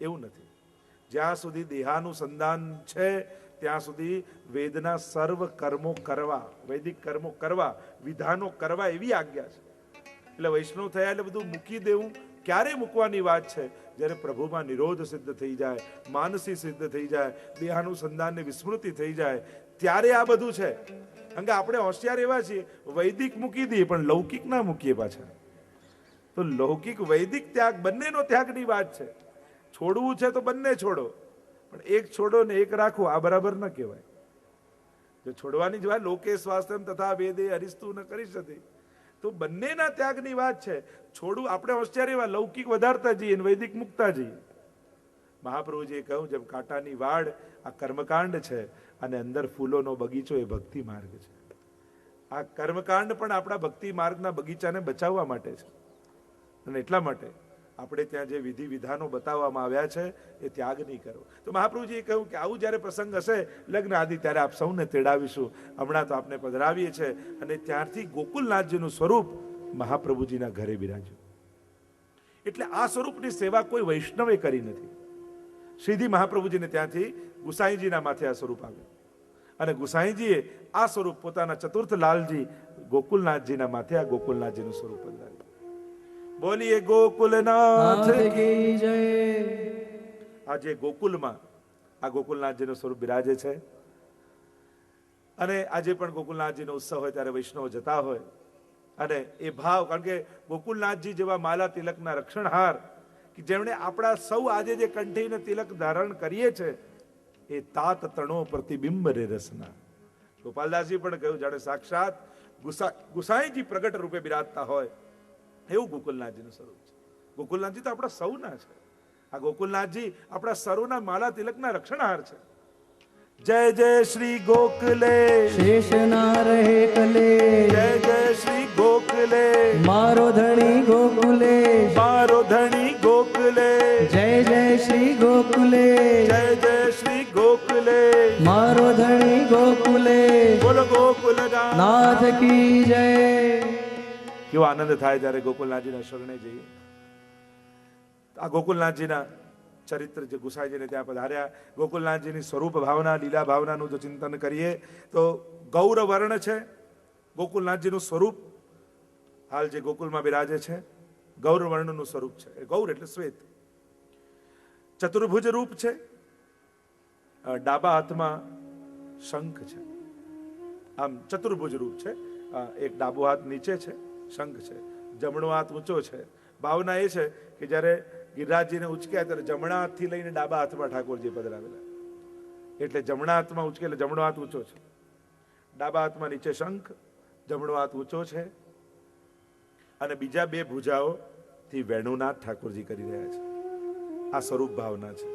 એવું નથી. જ્યાં સુધી દેહાનુસંધાન છે ત્યાં સુધી વેદના સર્વ કર્મો કરવા, વૈદિક કર્મો કરવા, વિધાનો કરવા એવી આજ્ઞા છે. એટલે વૈષ્ણવ થયા એટલે બધું મૂકી દેવું ક્યારે મૂકવાની વાત છે? જ્યારે પ્રભુમાં નિરોધ સિદ્ધ થઈ જાય, માનસી સિદ્ધ થઈ જાય, દેહાનુસંધાનની વિસ્મૃતિ થઈ જાય, ત્યારે આ બધું છે. કારણ કે આપણે હોશિયાર એવા છીએ, વૈદિક મૂકી દઈએ પણ લૌકિક ના મૂકીએ પાછા. તો લૌકિક વૈદિક ત્યાગ બંનેનો ત્યાગની વાત છે. છોડવું છે તો બંને છોડો, પણ એક છોડો ને એક રાખો, આ બરાબર ન કહેવાય. જો છોડવાની જ વાત, લોકે સ્વાસ્થ્યમ તથા વેદે હરિસ્તુ ન કરી શકે, તો બંનેના ત્યાગની વાત છે. છોડવું આપણે હોશિયાર એવા લૌકિક વધારતા જઈએ અને વૈદિક મૂકતા જઈએ. મહાપ્રભુજીએ કહ્યું જેમ કાંટાની વાડ આ કર્મકાંડ છે અને અંદર ફૂલોનો બગીચો એ ભક્તિ માર્ગ છે. આ કર્મકાંડ પણ આપણા ભક્તિ માર્ગના બગીચાને બચાવવા માટે છે. અને એટલા માટે આપણે ત્યાં જે વિધિ વિધાનો બતાવવામાં આવ્યા છે એ ત્યાગ નહીં કરવો. તો મહાપ્રભુજીએ કહ્યું કે આવું જ્યારે પ્રસંગ હશે લગ્ન આદિ ત્યારે આપ સૌને તેડાવીશું. હમણાં તો આપને પધરાવીએ છીએ. અને ત્યારથી ગોકુલનાથજીનું સ્વરૂપ મહાપ્રભુજીના ઘરે બિરાજ્યું. એટલે આ સ્વરૂપની સેવા કોઈ વૈષ્ણવે કરી નથી. સીધી મહાપ્રભુજીને ત્યાંથી ગુસાઈજીના માથે આ સ્વરૂપ આવ્યું. અને ગુસાઈજીએ આ સ્વરૂપ પોતાના ચતુર્થ લાલજી ગોકુલનાથજીના માથે આ ગોકુલનાથજીનું સ્વરૂપ બદલાવ્યું. બોલીએ ગોકુલનાથ કી જય. આજે ગોકુલમાં આ ગોકુલનાથજીનું સ્વરૂપ બિરાજે છે. અને આજે પણ ગોકુલનાથજીનો ઉત્સવ હોય ત્યારે વૈષ્ણવ જતા હોય અને એ ભાવ, કારણ કે ગોકુલનાથજી જેવા માલા તિલકના રક્ષણહાર કે જેમણે આપણા સૌ આજે જે કંઠીને તિલક ધારણ કરીએ છે એ તાત તણો પ્રતિબિંબ રે રસના. ગોપાલદાસજી પણ કહ્યું જાણે સાક્ષાત ગુસાઈજી પ્રગટ રૂપે બિરાજતા હોય એવું ગોકુલનાથજીનું સ્વરૂપ છે. ગોકુલનાથજી તો આપણા સૌના છે. આ ગોકુલનાથજી આપણા સર્વના માલા તિલકના રક્ષણહાર છે. જય જય શ્રી ગોકુલે શેષ ના રહે કલે. જય જય શ્રી ગોકુલે મારો ધણી ગોકુલે. મારો ધણી ગોકુલે. જય જય શ્રી ગોકુલે. જય જય શ્રી ગોકુલે મારો ધણી ગોકુલે. બોલો ગોકુલ નાથ કી જય. કેવો આનંદ થાય જ્યારે ગોકુલનાથજીના શરણે જઈએ. આ ગોકુલનાથજીના ચરિત્ર જે ગુસાઈજીને ત્યાં પધાર્યા, ગોકુલનાથજીની સ્વરૂપ ભાવના લીલા ભાવનાનું જો ચિંતન કરીએ તો ગૌર વર્ણ છે ગોકુલનાથજીનું સ્વરૂપ. હાલ જે ગોકુલમાં બિરાજે છે ગૌર વર્ણનું સ્વરૂપ છે. ગૌર એટલે શ્વેત. ચતુર્ભુજ રૂપ છે. ડાબા હાથમાં શંખ છે. આમ ચતુર્ભુજ રૂપ છે. એક ડાબો હાથ નીચે છે, શંખ છે. જમણો હાથ ઊંચો છે. ભાવના એ છે કે જ્યારે ગિરિરાજજીને ઉચક્યા ત્યારે જમણા હાથથી લઈને ડાબા હાથમાં ઠાકોરજી પધરાવેલા. એટલે જમણા હાથમાં ઉચકે એટલે જમણો હાથ ઊંચો છે. ડાબા હાથમાં નીચે શંખ, જમણો હાથ ઊંચો છે. અને બીજા બે ભુજાઓથી વેણુનાથ ઠાકોરજી કરી રહ્યા છે. આ સ્વરૂપ ભાવના છે.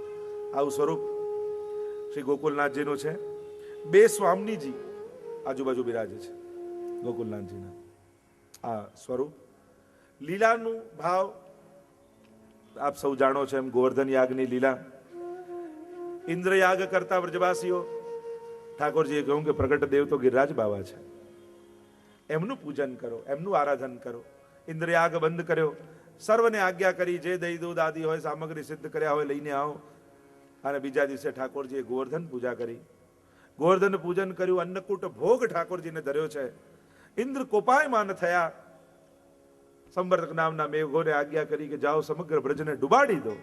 આવું સ્વરૂપ શ્રી ગોકુલનાથજીનું છે. બે સ્વામીજી આજુબાજુ બિરાજે છે ગોકુલનાથજીના. આ સ્વરૂપ લીલાનું ભાવ આપ સૌ જાણો છો એમ ગોવર્ધન યાગની લીલા. ઇન્દ્રયાગ કરતા વ્રજવાસીઓ ઠાકોરજીએ કહ્યું કે પ્રગટ દેવ તો ગિરિરાજ બાવા છે, એમનું પૂજન કરો, એમનું આરાધન કરો. ઇન્દ્રયાગ બંધ કર્યો, સર્વને આજ્ઞા કરી જે દહીં દૂધ આદિ હોય સામગ્રી સિદ્ધ કર્યા હોય લઈને આવો. અને બીજા દિવસે ઠાકોરજીએ ગોવર્ધન પૂજા કરી. ગોવર્ધન પૂજન કર્યું. અન્નકૂટ ભોગ ઠાકોરજીને ધર્યો છે. ઇન્દ્ર કોપાયમાન થયા. સંવર્તક નામના મેઘોને આજ્ઞા કરી કે જાઓ સમગ્ર બ્રજને ડુબાડી દો.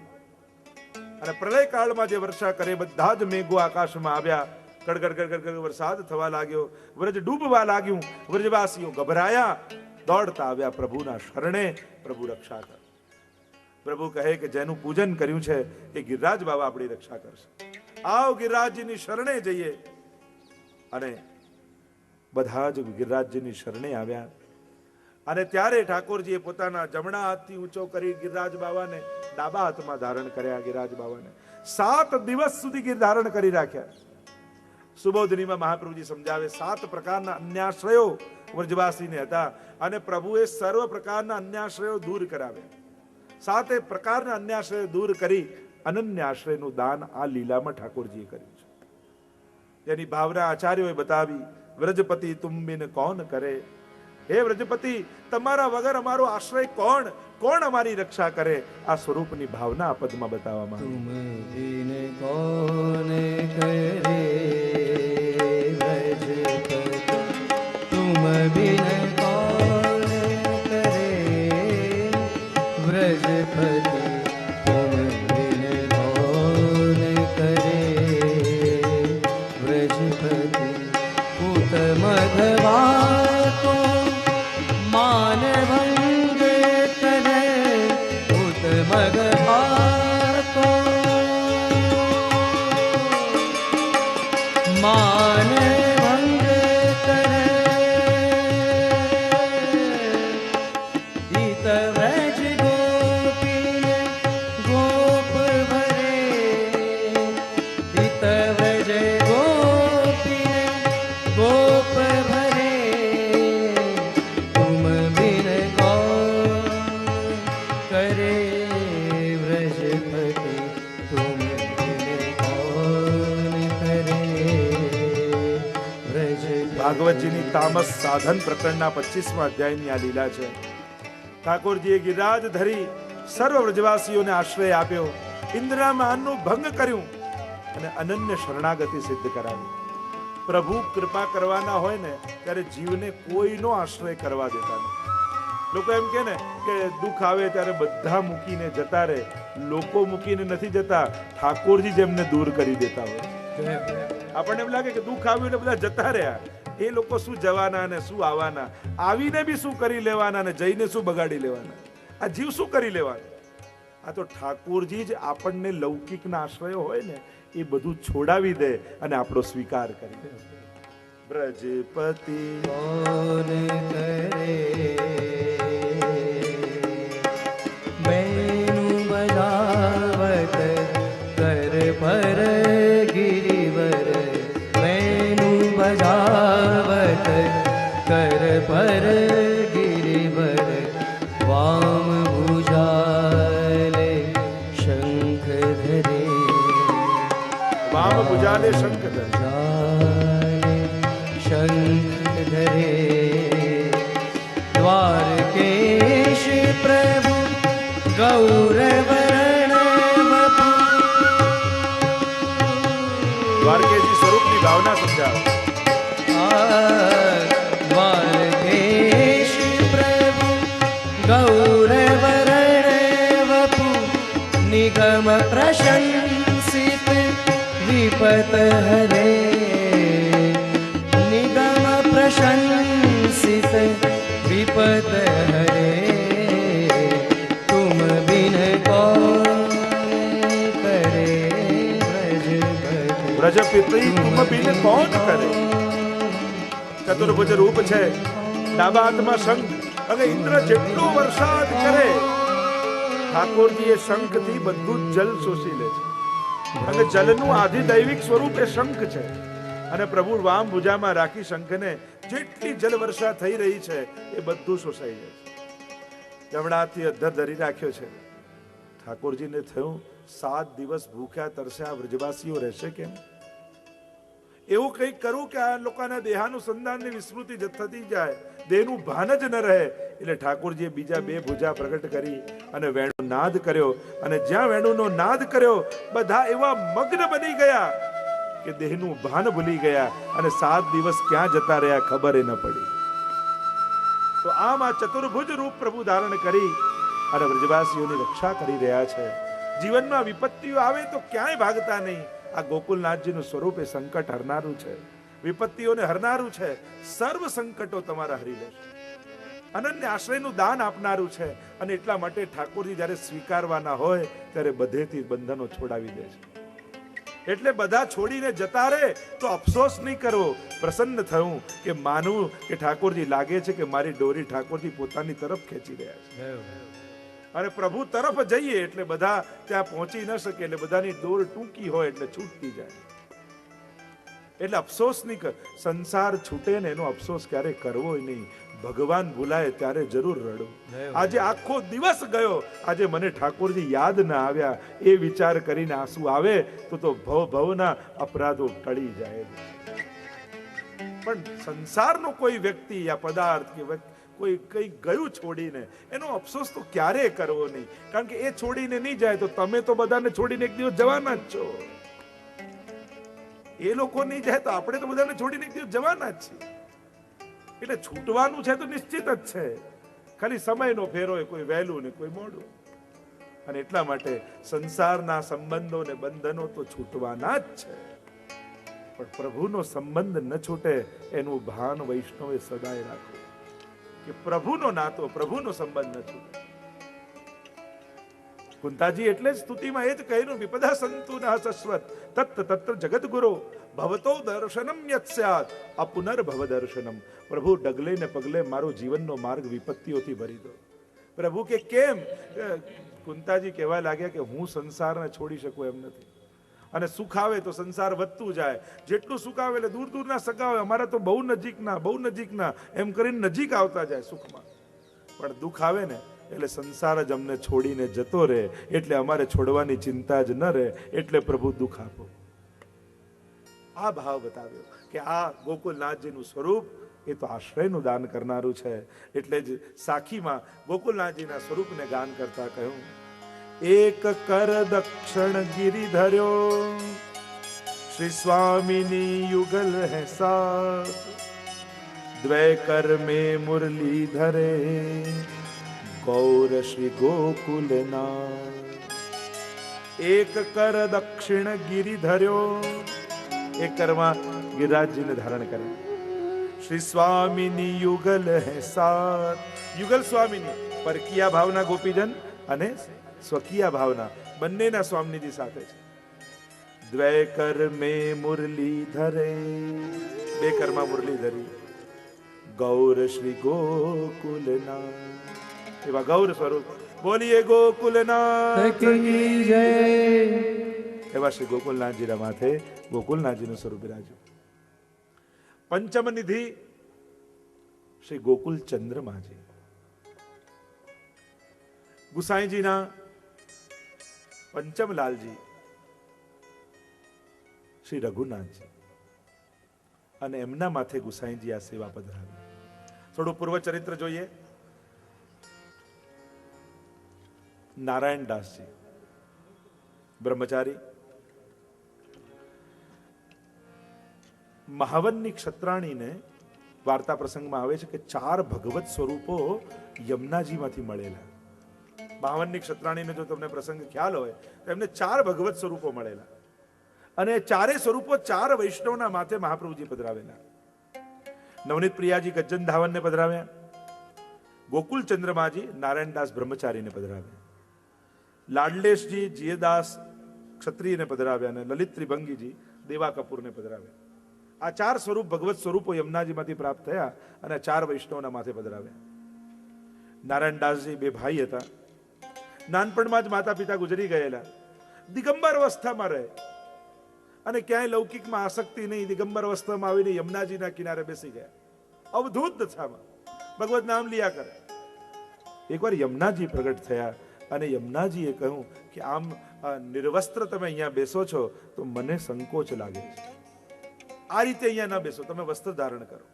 અને પ્રલય કાળમાં જે વર્ષા કરે બધા જ મેઘો આકાશમાં આવ્યા. કડકડ કડકડ વરસાદ થવા લાગ્યો. વ્રજ ડૂબવા લાગ્યું. વ્રજવાસીઓ ગભરાયા, દોડતા આવ્યા પ્રભુના શરણે. પ્રભુ રક્ષા કર. પ્રભુ કહે કે જેનું પૂજન કર્યું છે એ ગિરિરાજ બાબા આપણી રક્ષા કરશે. આવ ગિરિરાજજીની શરણે જઈએ. અને બધા જ ગિરિરાજજીની શરણે આવ્યા. અને ત્યારે ઠાકોરજીએ પોતાના જમણા હાથથી ઊંચો કરી ગિરિરાજ બાવાને ડાબા હાથમાં ધારણ કર્યા. ગિરિરાજ બાવાને 7 દિવસ સુધી ગીર ધારણ કરી રાખ્યા. સુબોધનીમાં મહાપ્રભુજી સમજાવે 7 પ્રકારના અન્યાશ્રયો વ્રજવાસીને હતા અને પ્રભુએ સર્વ પ્રકારના અન્યાશ્રયો દૂર કરાવ્યા. 7 પ્રકારના અન્યાશ્રયો દૂર કરી અનન્યાશ્રયનું દાન આ લીલામાં ઠાકોરજીએ કર્યું છે. જેની ભાવના આચાર્યોએ બતાવી. વ્રજપતિ તુમ બિન કોણ કરે. હે વ્રજપતિ, તમારા વગર અમારો આશ્રય કોણ? કોણ અમારી રક્ષા કરે? આ સ્વરૂપની ભાવના આ પદમાં બતાવવામાં તુમ બિન કોન કરે વ્રજપતિ. તુમ બિન કોન કરે વ્રજપતિ. તુમ બિન કોન કરે વ્રજપતિ. પૂત મઘવા કો मान भंग करे. पूत मघवा को पति तुम बिन कौन करे व्रज ભાગવતજીની તામસ સાધન પ્રકરણના 25મા અધ્યાયની આ લીલા છે. ઠાકોરજીએ ગિરિરાજ ધરી સર્વ વ્રજવાસીઓને આશ્રય આપ્યો, ઇન્દ્રના માનનું ભંગ કર્યું અને અનન્ય શરણાગતિ સિદ્ધ કરાવી. પ્રભુ કૃપા કરવાના હોય ને ત્યારે જીવને કોઈનો આશ્રય કરવા દેતા નથી. લોકો એમ કે ને કે દુઃખ આવે ત્યારે બધા મૂકીને જતા રહે. લોકો મૂકીને નથી જતા, ઠાકોરજી જ એમને દૂર કરી દેતા હોય. આપણને એમ લાગે કે દુઃખ આવ્યું એટલે બધા જતા રહ્યા. એ લોકો શું જવાના ને શું આવવાના, આવીને બી શું કરી લેવાના ને જઈને શું બગાડી લેવાના, આ જીવ શું કરી લેવાના. આ તો ઠાકોરજી જ આપણને લૌકિકના આશ્રયો હોય ને એ બધું છોડાવી દે અને આપણો સ્વીકાર કરી દે. બ્રજપતિ कौन करे बैनु बजावत कर पर गिरिवर बैनु बजावत कर पर गिरिवर वाम भुजाले शंख धरे વામ ભુજાલે શંખ ધરે. शंख धरे द्वारकेश प्रभु गौरवर्ण वपु દ્વારકેજી સ્વરૂપની ભાવના સમજાવો. द्वारकेश प्रभु गौरवर्ण वपु निगम प्रशंसित विपत हरे प्रशंसित विपत हरे तुम बिन कौन करे વ્રજપતિ તુમ બિન કોણ કરે. ચતુર્ભુજ રૂપ છે, ડાબા હાથમાં શંખ, અને ઇન્દ્ર જેટલો વરસાદ કરે ઠાકોરજી એ શંખથી બધું જ જલ શોષી લે છે. અને જલનું આધિદૈવિક સ્વરૂપ એ શંખ છે. અને પ્રભુ વામ ભુજામાં રાખી શંખને જેટલી જલ વર્ષા થઈ રહી છે એ બધું શોષાઈ જાય છે. જમણા હાથથી અધ્ધર ધરી રાખ્યો છે. ઠાકોરજીને થયું 7 દિવસ ભૂખ્યા તરસ્યા વ્રજવાસીઓ રહેશે કેમ? એવું કંઈક કરું કે આ લોકોના દેહાનુસંધાનની વિસ્મૃતિ થતી જાય, દેહનું ભાન જ ન રહે. એટલે ઠાકોરજીએ બીજા 2 ભુજા પ્રગટ કરી અને વેણુ નાદ કર્યો. અને જ્યાં વેણુનો નાદ કર્યો બધા એવા મગ્ન બની ગયા કે દેહનું ભાન ભૂલી ગયા અને 7 દિવસ ક્યાં જતા રહ્યા ખબર ન પડી. તો આમ આ ચતુર્ભુજ રૂપ પ્રભુ ધારણ કરી અને વ્રજવાસીઓની રક્ષા કરી રહ્યા છે. જીવનમાં વિપત્તિઓ આવે તો ક્યાંય ભાગતા નહીં. આ ગોકુલનાથજીનું સ્વરૂપ એ સંકટ હરનારું છે, વિપત્તિઓને હરનારું છે. સર્વ સંકટો તમારા હરી લેશે. અનન્ય આશ્રયનું દાન આપનારું છે. અને એટલા માટે ઠાકોરજી જ્યારે સ્વીકારવાના હોય ત્યારે બધેથી બંધનો છોડાવી દે છે. એટલે બધા છોડીને જતા રહે તો અફસોસ નહીં કરવો, પ્રસન્ન થવું કે માનવું કે ઠાકોરજી લાગે છે કે મારી ડોરી ઠાકોરજી પોતાની તરફ ખેંચી રહ્યા છે. અને પ્રભુ તરફ જઈએ એટલે બધા ત્યાં પહોંચી ન શકે, એટલે બધાની ડોર ટૂંકી હોય એટલે છૂટતી જાય. એટલે અફસોસ નહીં કર. સંસાર છૂટે ને એનો અફસોસ ક્યારે કરવો નહીં. ભગવાન ભૂલાય ત્યારે જરૂર રડો. આજે આખો દિવસ ગયો, આજે મને ઠાકોરજી યાદ ના આવ્યા એ વિચાર કરીને આંસુ આવે તો ભવ ભવના અપરાધો ટળી જાય. પણ સંસારનો કોઈ વ્યક્તિ યા પદાર્થ કે કોઈ કઈ ગયું છોડીને એનો અફસોસ તો ક્યારેય કરવો નહીં. કારણ કે એ છોડીને નહીં જાય તો તમે તો બધાને છોડીને એક દિવસ જવાના જ છો. એ લોકો નહીં જાય તો આપણે તો બધાને છોડીને એક દિવસ જવાના જ છીએ. એટલે છૂટવાનું છે તો નિશ્ચિત જ છે, ખાલી સમયનો ફેર હોય, કોઈ વહેલું ને કોઈ મોડું. અને એટલા માટે સંસારના સંબંધો ને બંધનો તો છૂટવાના જ છે, પણ પ્રભુનો સંબંધ ન છૂટે એનું ભાન વૈષ્ણવે સદાય રાખવું કે પ્રભુનો નાતો, પ્રભુનો સંબંધ ન છૂટે. કુંતાજી એટલે જ સ્તુતિમાં એ જ કહ્યું, વિપદા સંતુ ન સસ્વત તત્ તત્ર જગત ગુરો ભવતો દર્શનમ યત સ્યાત અપુનર્ભવ દર્શનમ. પ્રભુ ડગલે ને પગલે મારો જીવનનો માર્ગ વિપત્તિઓથી ભરી દો. પ્રભુ કે કેમ? કુંતાજી કહેવા લાગ્યા કે હું સંસારને છોડી શકું એમ નથી. અને સુખ આવે તો સંસાર વધતું જાય, જેટલું સુખ આવે એટલે દૂર દૂરના સગા હોય, અમારા તો બહુ નજીકના એમ કરીને નજીક આવતા જાય સુખમાં. પણ દુઃખ આવે ને એટલે સંસાર જ અમને છોડીને જતો રહે, એટલે અમારે છોડવાની ચિંતા જ ન રહે, એટલે પ્રભુ દુઃખ આપો. આ ભાવ બતાવ્યો કે આ ગોકુલનાથજીનું સ્વરૂપ એ તો આશ્રયનું દાન કરનારું છે. એટલે જ સાખીમાં ગોકુલનાથજીના સ્વરૂપને ગાન કરતા કહ્યું, એક કર દક્ષિણ ગિરી ધર્યો, શ્રી સ્વામીની યુગલ હે સાથ, દ્વે કર में मुरली धरे, गौर श्री गोकुलनाथ. એક કર દક્ષિણ ગિરી ધર્યો, એક કરમાં ગિરિરાજજીને ધારણ કરે. શ્રી સ્વામીની યુગલ હે સાથ, યુગલ સ્વામીની પરકીયા ભાવના ગોપીજન અને સ્વકીયા ભાવના બંનેના સ્વામીજી સાથે છે. દ્વે કર में મુરલી ધરે, બે કરમાં મુરલી ધરી, ગૌર શ્રી ગોકુલનાથ, એવા ગૌર સ્વરૂપ બોલીએ ગોકુલનાથ કી જય. એવા શ્રી ગોકુલનાથજીના માથે ગોકુલનાથજીનું સ્વરૂપ બિરાજ્યું. પંચમ નિધિ શ્રી ગોકુલ ચંદ્રમાજી, ગુસાઈજીના પંચમલાલજી શ્રી રઘુનાથજી, અને એમના માથે ગુસાઈજી આ સેવા પધરાવી. થોડું પૂર્વ ચરિત્ર જોઈએ. નારાયણદાસજી બ્રહ્મચારી, મહાવનની ક્ષત્રાણીને વાર્તા પ્રસંગમાં આવે છે કે 4 ભગવત સ્વરૂપો યમુનાજીમાંથી મળેલા. મહાવનની ક્ષત્રાણીને જો તમને પ્રસંગ ખ્યાલ હોય તો એમને 4 ભગવત સ્વરૂપો મળેલા, અને 4 સ્વરૂપો 4 વૈષ્ણવના માથે મહાપ્રભુજી પધરાવેલા. નવનીત પ્રિયાજી ગજ્જન ધાવનને પધરાવ્યા, ગોકુલ ચંદ્રમાજી નારાયણદાસ બ્રહ્મચારીને પધરાવ્યા, લાડલેશજી જીયદાસ ક્ષત્રિયને પધરાવ્યા, અને લલિત ત્રિભંગીજી દેવા કપૂરને પધરાવ્યા. આ 4 સ્વરૂપ ભગવત સ્વરૂપો યમુનાજીમાંથી પ્રાપ્ત થયા અને 4 વૈષ્ણવના માથે પધરાવ્યા. નારાયણદાસજી 2 ભાઈ હતા. નાનપણમાં જ માતા પિતા ગુજરી ગયેલા, દિગંબર અવસ્થામાં રહે અને ક્યાંય લૌકિકમાં આસક્તિ નહીં. દિગંબર અવસ્થામાં આવીને યમુનાજીના કિનારે બેસી ગયા, અવધૂત દશામાં ભગવત નામ લિયા કરે. એકવાર યમુનાજી પ્રગટ થયા અને યમુનાજીએ કહ્યું કે આમ નિર્વસ્ત્ર તમે અહીંયા બેસો છો તો મને સંકોચ લાગે છે, આ રીતે અહીંયા ના બેસો, તમે વસ્ત્ર ધારણ કરો.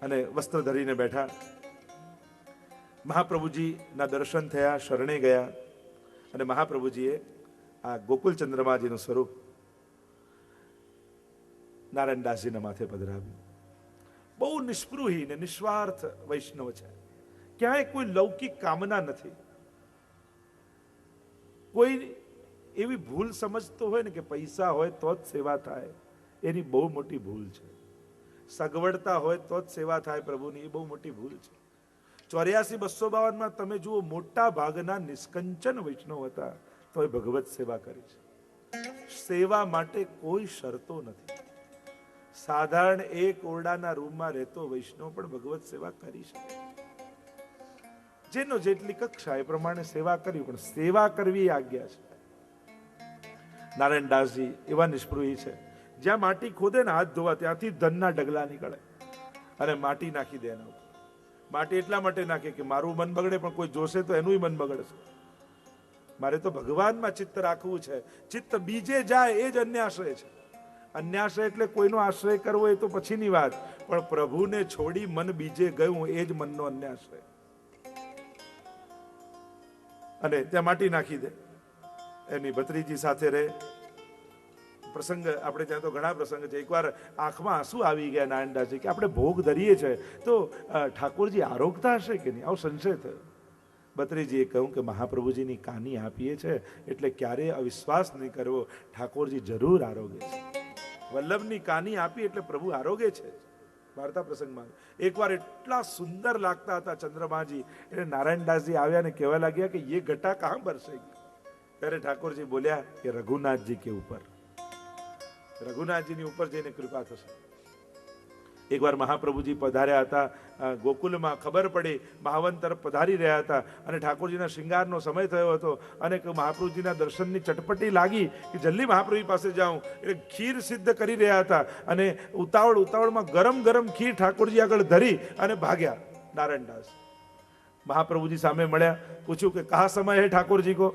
અને વસ્ત્ર ધરીને બેઠા. મહાપ્રભુજી ના દર્શન થયા, શરણે ગયા, અને મહાપ્રભુજીએ આ ગોકુલ ચંદ્રમાજીનું સ્વરૂપ નારાયણદાસજીના માથે પધરાવ્યું. બહુ નિષ્પૃહી ને નિસ્વાર્થ વૈષ્ણવ છે, ક્યાંય કોઈ લૌકિક કામના નથી. કોઈ એવી ભૂલ સમજતો હોય ને કે પૈસા હોય તો જ સેવા થાય, એની બહુ મોટી ભૂલ છે. સગવડતા હોય તો જ સેવા થાય પ્રભુની, એ બહુ મોટી ભૂલ છે. 84-252 તમે જુઓ, મોટા ભાગના નિષ્કંચન વૈષ્ણવ હતા તો એ ભગવત સેવા કરી છે. સેવા માટે કોઈ શરતો નથી. સાધારણ એક ઓરડાના રૂમમાં રહેતો વૈષ્ણવ પણ ભગવત સેવા કરી શકે. જેનો જેટલી કક્ષા એ પ્રમાણે સેવા કરવી, પણ સેવા કરવી આજ્ઞા છે. નારાયણદાસજી એવા નિષ્પૃહી છે, જ્યાં માટી ખોદે ને હાથ ધોવા ત્યાંથી ધનના ડગલા નીકળે અને માટી નાખી દે એના ઉપર. માટી એટલા માટે નાખે કે મારું મન બગડે, પણ કોઈ જોશે તો એનું મન બગડશે. મારે તો ભગવાનમાં ચિત્ત રાખવું છે. ચિત્ત બીજે જાય એ જ અન્યાશ્રય છે. અન્યાશ્રય એટલે કોઈનો આશ્રય કરવો એ તો પછીની વાત, પણ પ્રભુને છોડી મન બીજે ગયું એ જ મનનો અન્યાશ્રય. અને ત્યાં માટી નાખી દે. એની ભત્રીજી સાથે રહે. પ્રસંગ આપણે ત્યાં તો ઘણા પ્રસંગ છે. એકવાર આંખમાં આંસુ આવી ગયા નારાયણદાસજી કે આપણે ભોગ ધરીએ છે તો ઠાકોરજી આરોગતા હશે કે નહીં, આવો સંશય થયો. ભત્રીજીએ કહ્યું કે મહાપ્રભુજીની કાની આપીએ છે એટલે ક્યારેય અવિશ્વાસ નહીં કરવો, ઠાકોરજી જરૂર આરોગે છે. વલ્લભની કાની આપી એટલે પ્રભુ આરોગે છે. વાર્તા પ્રસંગમાં એકવાર એટલા સુંદર લાગતા હતા ચંદ્રમાજી, એટલે નારાયણદાસજી આવ્યા ને કહેવા લાગ્યા કે ये घटा कहां बरसेगी. ત્યારે ઠાકોરજી બોલ્યા કે રઘુનાથજી કે ઉપર, રઘુનાથજીની ઉપર જઈને કૃપા થશે. એકવાર મહાપ્રભુજી પધાર્યા હતા ગોકુલમાં, ખબર પડી મહાવન તરફ પધારી રહ્યા હતા અને ઠાકોરજીના શૃંગારનો સમય થયો હતો અને મહાપ્રભુજીના દર્શનની ચટપટી લાગી કે જલ્દી મહાપ્રભુ પાસે જાઉં. એટલે ખીર સિદ્ધ કરી રહ્યા હતા અને ઉતાવળમાં ગરમ ગરમ ખીર ઠાકોરજી આગળ ધરી અને ભાગ્યા નારાયણદાસ. महाप्रभु जी सामे મળ્યા, પૂછ્યું કે કહા સમય હે ઠાકોરજી કો?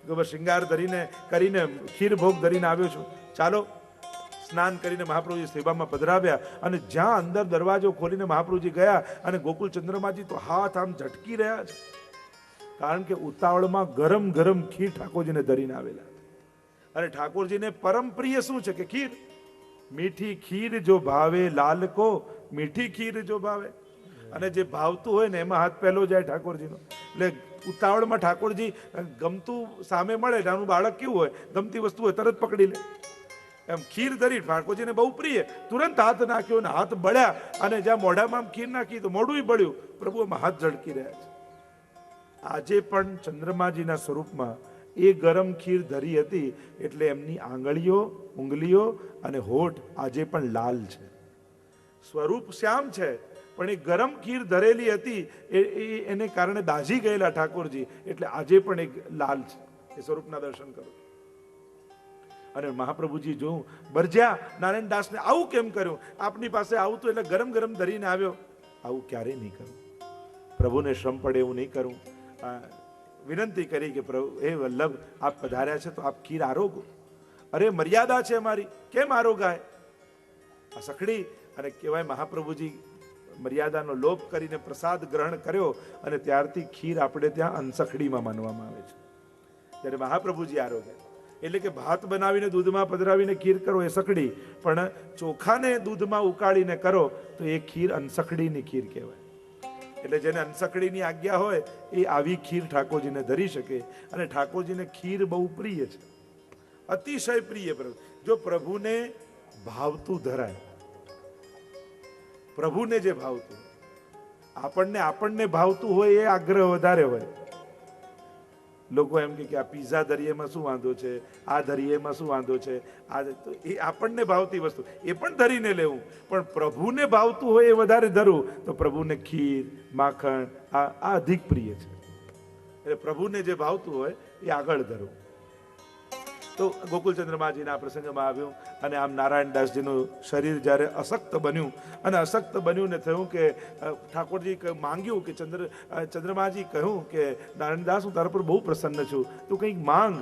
કે બસ શ્રૃંગાર ધરીને કરીને ખીર ભોગ ધરીને આવ્યો છું, ચાલો. સ્નાન કરીને મહાપ્રભુજી સેવામાં પધરાવ્યા અને જ્યાં અંદર દરવાજો ખોલીને મહાપ્રભુજી ગયા અને ગોકુળ ચંદ્રમાજી તો હાથ આમ ઝટકી રહ્યા છે, કારણ કે ઉતાવળમાં ગરમ ગરમ ખીર ઠાકોરજીને ધરીને આવેલા. અને ઠાકોરજીને પરમ પ્રિય શું છે કે ખીર. મીઠી ખીર જો ભાવે લાલ કો, મીઠી ખીર જો ભાવે. અને જે ભાવતું હોય ને એમાં હાથ પહેલો જાય ઠાકોરજીનો. એટલે ઉતાવળમાં ઠાકોરજી ગમતું સામે મળે, નાનું બાળક કેવું હોય, ગમતી વસ્તુ હોય તરત પકડી લે, એમ ખીર ધરી ઠાકોરજીને બહુ પ્રિય. તુરંત હાથ નાખ્યો અને હાથ બળ્યા અને જ્યાં મોઢામાં ખીર નાખી તો મોઢું બળ્યું. પ્રભુ એમાં હાથ ઝળકી રહ્યા છે. આજે પણ ચંદ્રમાજીના સ્વરૂપમાં એ ગરમ ખીર ધરી હતી, એટલે એમની આંગળીઓ, ઉંગલીઓ અને હોઠ આજે પણ લાલ છે. સ્વરૂપ શ્યામ છે, પણ એ ગરમ ખીર ધરેલી હતી, એને કારણે દાઝી ગયેલા ઠાકોરજી, એટલે આજે પણ એક લાલ છે. એ સ્વરૂપના દર્શન કરો. અને મહાપ્રભુજી જોઉં બરજ્યા નારાયણદાસને આવું કેમ કર્યું? આપની પાસે આવું તો એટલે ગરમ ગરમ ધરીને આવ્યો. આવું ક્યારેય નહીં કરું, પ્રભુને શ્રમ પડે એવું નહીં કરું. વિનંતી કરી કે પ્રભુ હે વલ્લભ, આપ પધાર્યા છે તો આપ ખીર આરોગો. અરે મર્યાદા છે અમારી, કેમ આરોગાય? આ સખડી અને કહેવાય મહાપ્રભુજી મર્યાદાનો લોપ કરીને પ્રસાદ ગ્રહણ કર્યો અને ત્યારથી ખીર આપણે ત્યાં અનસખડીમાં માનવામાં આવે છે. જ્યારે મહાપ્રભુજી આરોગ્યા એટલે કે ભાત બનાવીને દૂધમાં પધરાવીને ખીર કરો એ સખડી, પણ ચોખાને દૂધમાં ઉકાળીને કરો તો એ ખીર અનસખડીની ખીર કહેવાય. એટલે જેને અનસખડીની આજ્ઞા હોય એ આવી ખીર ઠાકોરજીને ધરી શકે. અને ઠાકોરજીને ખીર બહુ પ્રિય છે, અતિશય પ્રિય. જો પ્રભુને ભાવતું ધરાય, પ્રભુને જે ભાવતું, આપણને ભાવતું હોય એ આગ્રહ વધારે હોય. લોકો એમ કે આ પીઝા ધરીએમાં શું વાંધો છે, આ ધરીએમાં શું વાંધો છે, આ તો એ આપણને ભાવતી વસ્તુ એ પણ ધરીને લેવું, પણ પ્રભુને ભાવતું હોય એ વધારે ધરવું. તો પ્રભુને ખીર, માખણ આ અધિક પ્રિય છે. એટલે પ્રભુને જે ભાવતું હોય એ આગળ ધરવું. તો ગોકુળચંદ્રમાજીના પ્રસંગમાં આવ્યું અને આમ નારાયણદાસજીનું શરીર જ્યારે અશક્ત બન્યું અને અશક્ત બન્યું ને થયું કે ઠાકોરજી માંગ્યું કે ચંદ્રમાજી કહ્યું કે નારાયણદાસ હું તારા પર બહુ પ્રસન્ન છું, તું કંઈક માંગ.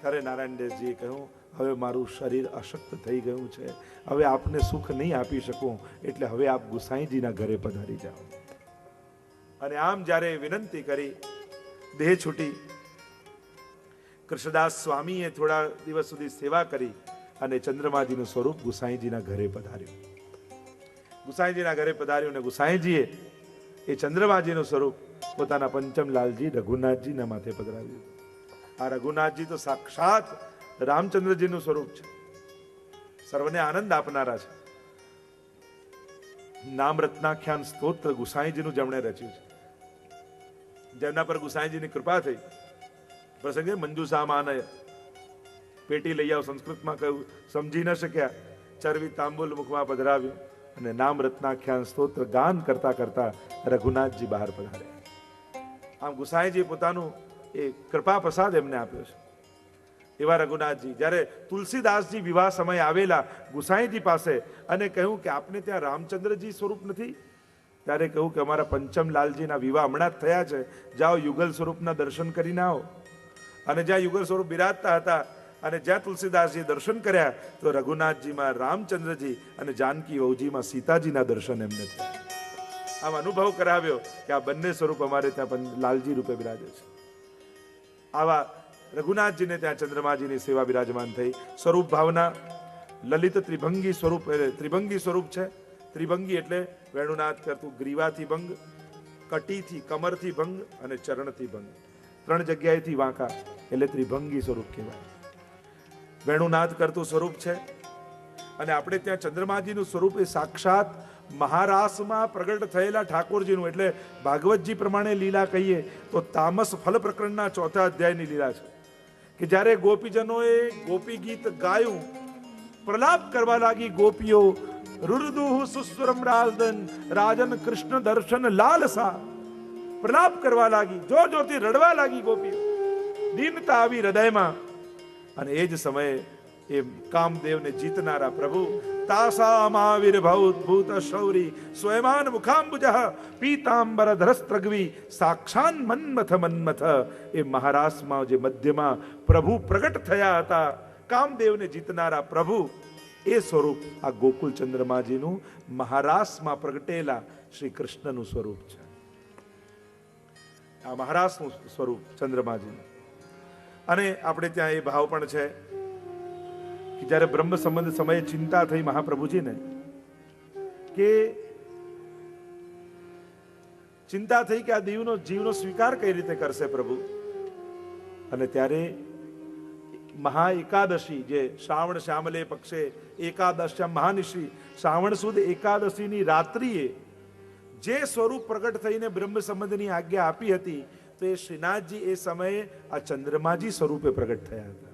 ત્યારે નારાયણદાસજીએ કહ્યું હવે મારું શરીર અશક્ત થઈ ગયું છે, હવે આપને સુખ નહીં આપી શકું, એટલે હવે આપ ગુસાઈજીના ઘરે પધારી જાઓ. અને આમ જ્યારે વિનંતી કરી, દેહ છૂટી. કૃષ્ણદાસ સ્વામીએ થોડા દિવસ સુધી સેવા કરી અને ચંદ્રમાજીનું સ્વરૂપ ગુસાઈજીના ઘરે પધાર્યું. ગુસાઈજીના ઘરે પધાર્યું અને ગુસાઈજીએ એ ચંદ્રમાજીનું સ્વરૂપ પોતાના પંચમલાલજી રઘુનાથજીના માથે પધરાવ્યું. આ રઘુનાથજી તો સાક્ષાત રામચંદ્રજીનું સ્વરૂપ છે, સર્વને આનંદ આપનારા છે. નામ રત્નાખ્યાન સ્તોત્ર ગુસાઈજીનું જેમણે રચ્યું છે, જેમના પર ગુસાઈજીની કૃપા થઈ. પ્રસંગે મંજુસા માનય પેટી લઈ આવ, સંસ્કૃતમાં કહ્યું, સમજી ન શક્યા. ચરવી તાંબુલ મુખમાં પધરાવ્યું અને નામ રત્નાખ્યાન સ્તોત્ર ગાન કરતા કરતા રઘુનાથજી બહાર પધાર્યા. આમ ગુસાઈજી પોતાનું એ કૃપા પ્રસાદ એમને આપ્યો છે. એવા રઘુનાથજી જ્યારે તુલસીદાસજી વિવાહ સમય આવેલા ગુસાઈજી પાસે અને કહ્યું કે આપને ત્યાં રામચંદ્રજી સ્વરૂપ નથી, ત્યારે કહ્યું કે અમારા પંચમલાલજીના વિવાહ હમણાં જ થયા છે, જાઓ યુગલ સ્વરૂપના દર્શન કરીને આવો. અને જ્યાં યુગલ સ્વરૂપ બિરાજતા હતા અને જ્યાં તુલસીદાસજી દર્શન કર્યા તો રઘુનાથજીમાં રામચંદ્રજી અને જાનકી વહુજીમાં સીતાજીના દર્શન એમને થયા. આમ અનુભવ કરાવ્યો કે આ બંને સ્વરૂપ અમારે ત્યાં લાલજી રૂપે બિરાજે છે. આવા રઘુનાથજીને ત્યાં ચંદ્રમાજીની સેવા બિરાજમાન થઈ. સ્વરૂપ ભાવના લલિત ત્રિભંગી સ્વરૂપ, ત્રિભંગી સ્વરૂપ છે. ત્રિભંગી એટલે વેણુનાથ કરતું ગ્રીવાથી ભંગ, કટીથી કમરથી ભંગ અને ચરણથી ભંગ, ત્રણ જગ્યાએથી વાંકા, એટલે ત્રિભંગી સ્વરૂપ કહેવાય. વેણુનાથ કરતું સ્વરૂપ છે. અને આપણે ત્યાં ચંદ્રમાજીનું સ્વરૂપ એ સાક્ષાત મહારાસમાં પ્રગટ થયેલા ઠાકોરજીનું, એટલે ભાગવતજી પ્રમાણે લીલા કહીએ તો તામસ ફલ પ્રકરણના 4થા અધ્યાયની લીલા છે કે જ્યારે ગોપીજનોએ ગોપી ગીત ગાયું, પ્રલાપ કરવા લાગી ગોપીઓ. રુરુદુહુ સુસ્વરમ રાજન રાજન કૃષ્ણ દર્શન લાલસા, પ્રલાપ કરવા લાગી, જોરથી રડવા લાગી ગોપીઓ. દીનતા આવી હૃદયમાં. અને એ જ સમયે એ કામદેવને જીતનારા પ્રભુ તાસામાવિર્ભૂત શૌરી સ્વયમાન મુખાંબુજ પીતાંબર ધરસ્ત્રગવી સાક્ષાન મન્મથ મન્મથ. એ મહારાસમાં જે મધ્યમાં પ્રભુ પ્રગટ થયા હતા, કામદેવને જીતનારા પ્રભુ, એ સ્વરૂપ આ ગોકુલ ચંદ્રમાજીનું મહારાસમાં પ્રગટેલા શ્રી કૃષ્ણનું સ્વરૂપ છે. આ મહારાસનું સ્વરૂપ ચંદ્રમાજીનું. અને આપણે ત્યાં એ ભાવ પણ છે કે જ્યારે બ્રહ્મ સંબંધ સમયે ચિંતા થઈ મહાપ્રભુજીને, કે ચિંતા થઈ કે આ જીવનો સ્વીકાર કઈ રીતે કરશે પ્રભુ. અને ત્યારે મહા એકાદશી, જે શ્રાવણ શ્યામલે પક્ષે એકાદશ્યામ મહાનિશી, શ્રાવણ સુદ એકાદશીની રાત્રિએ જે સ્વરૂપ પ્રગટ થઈને બ્રહ્મ સંબંધની આજ્ઞા આપી હતી, તો એ શ્રીનાથજી એ સમયે આ ચંદ્રમાજી સ્વરૂપે પ્રગટ થયા હતા.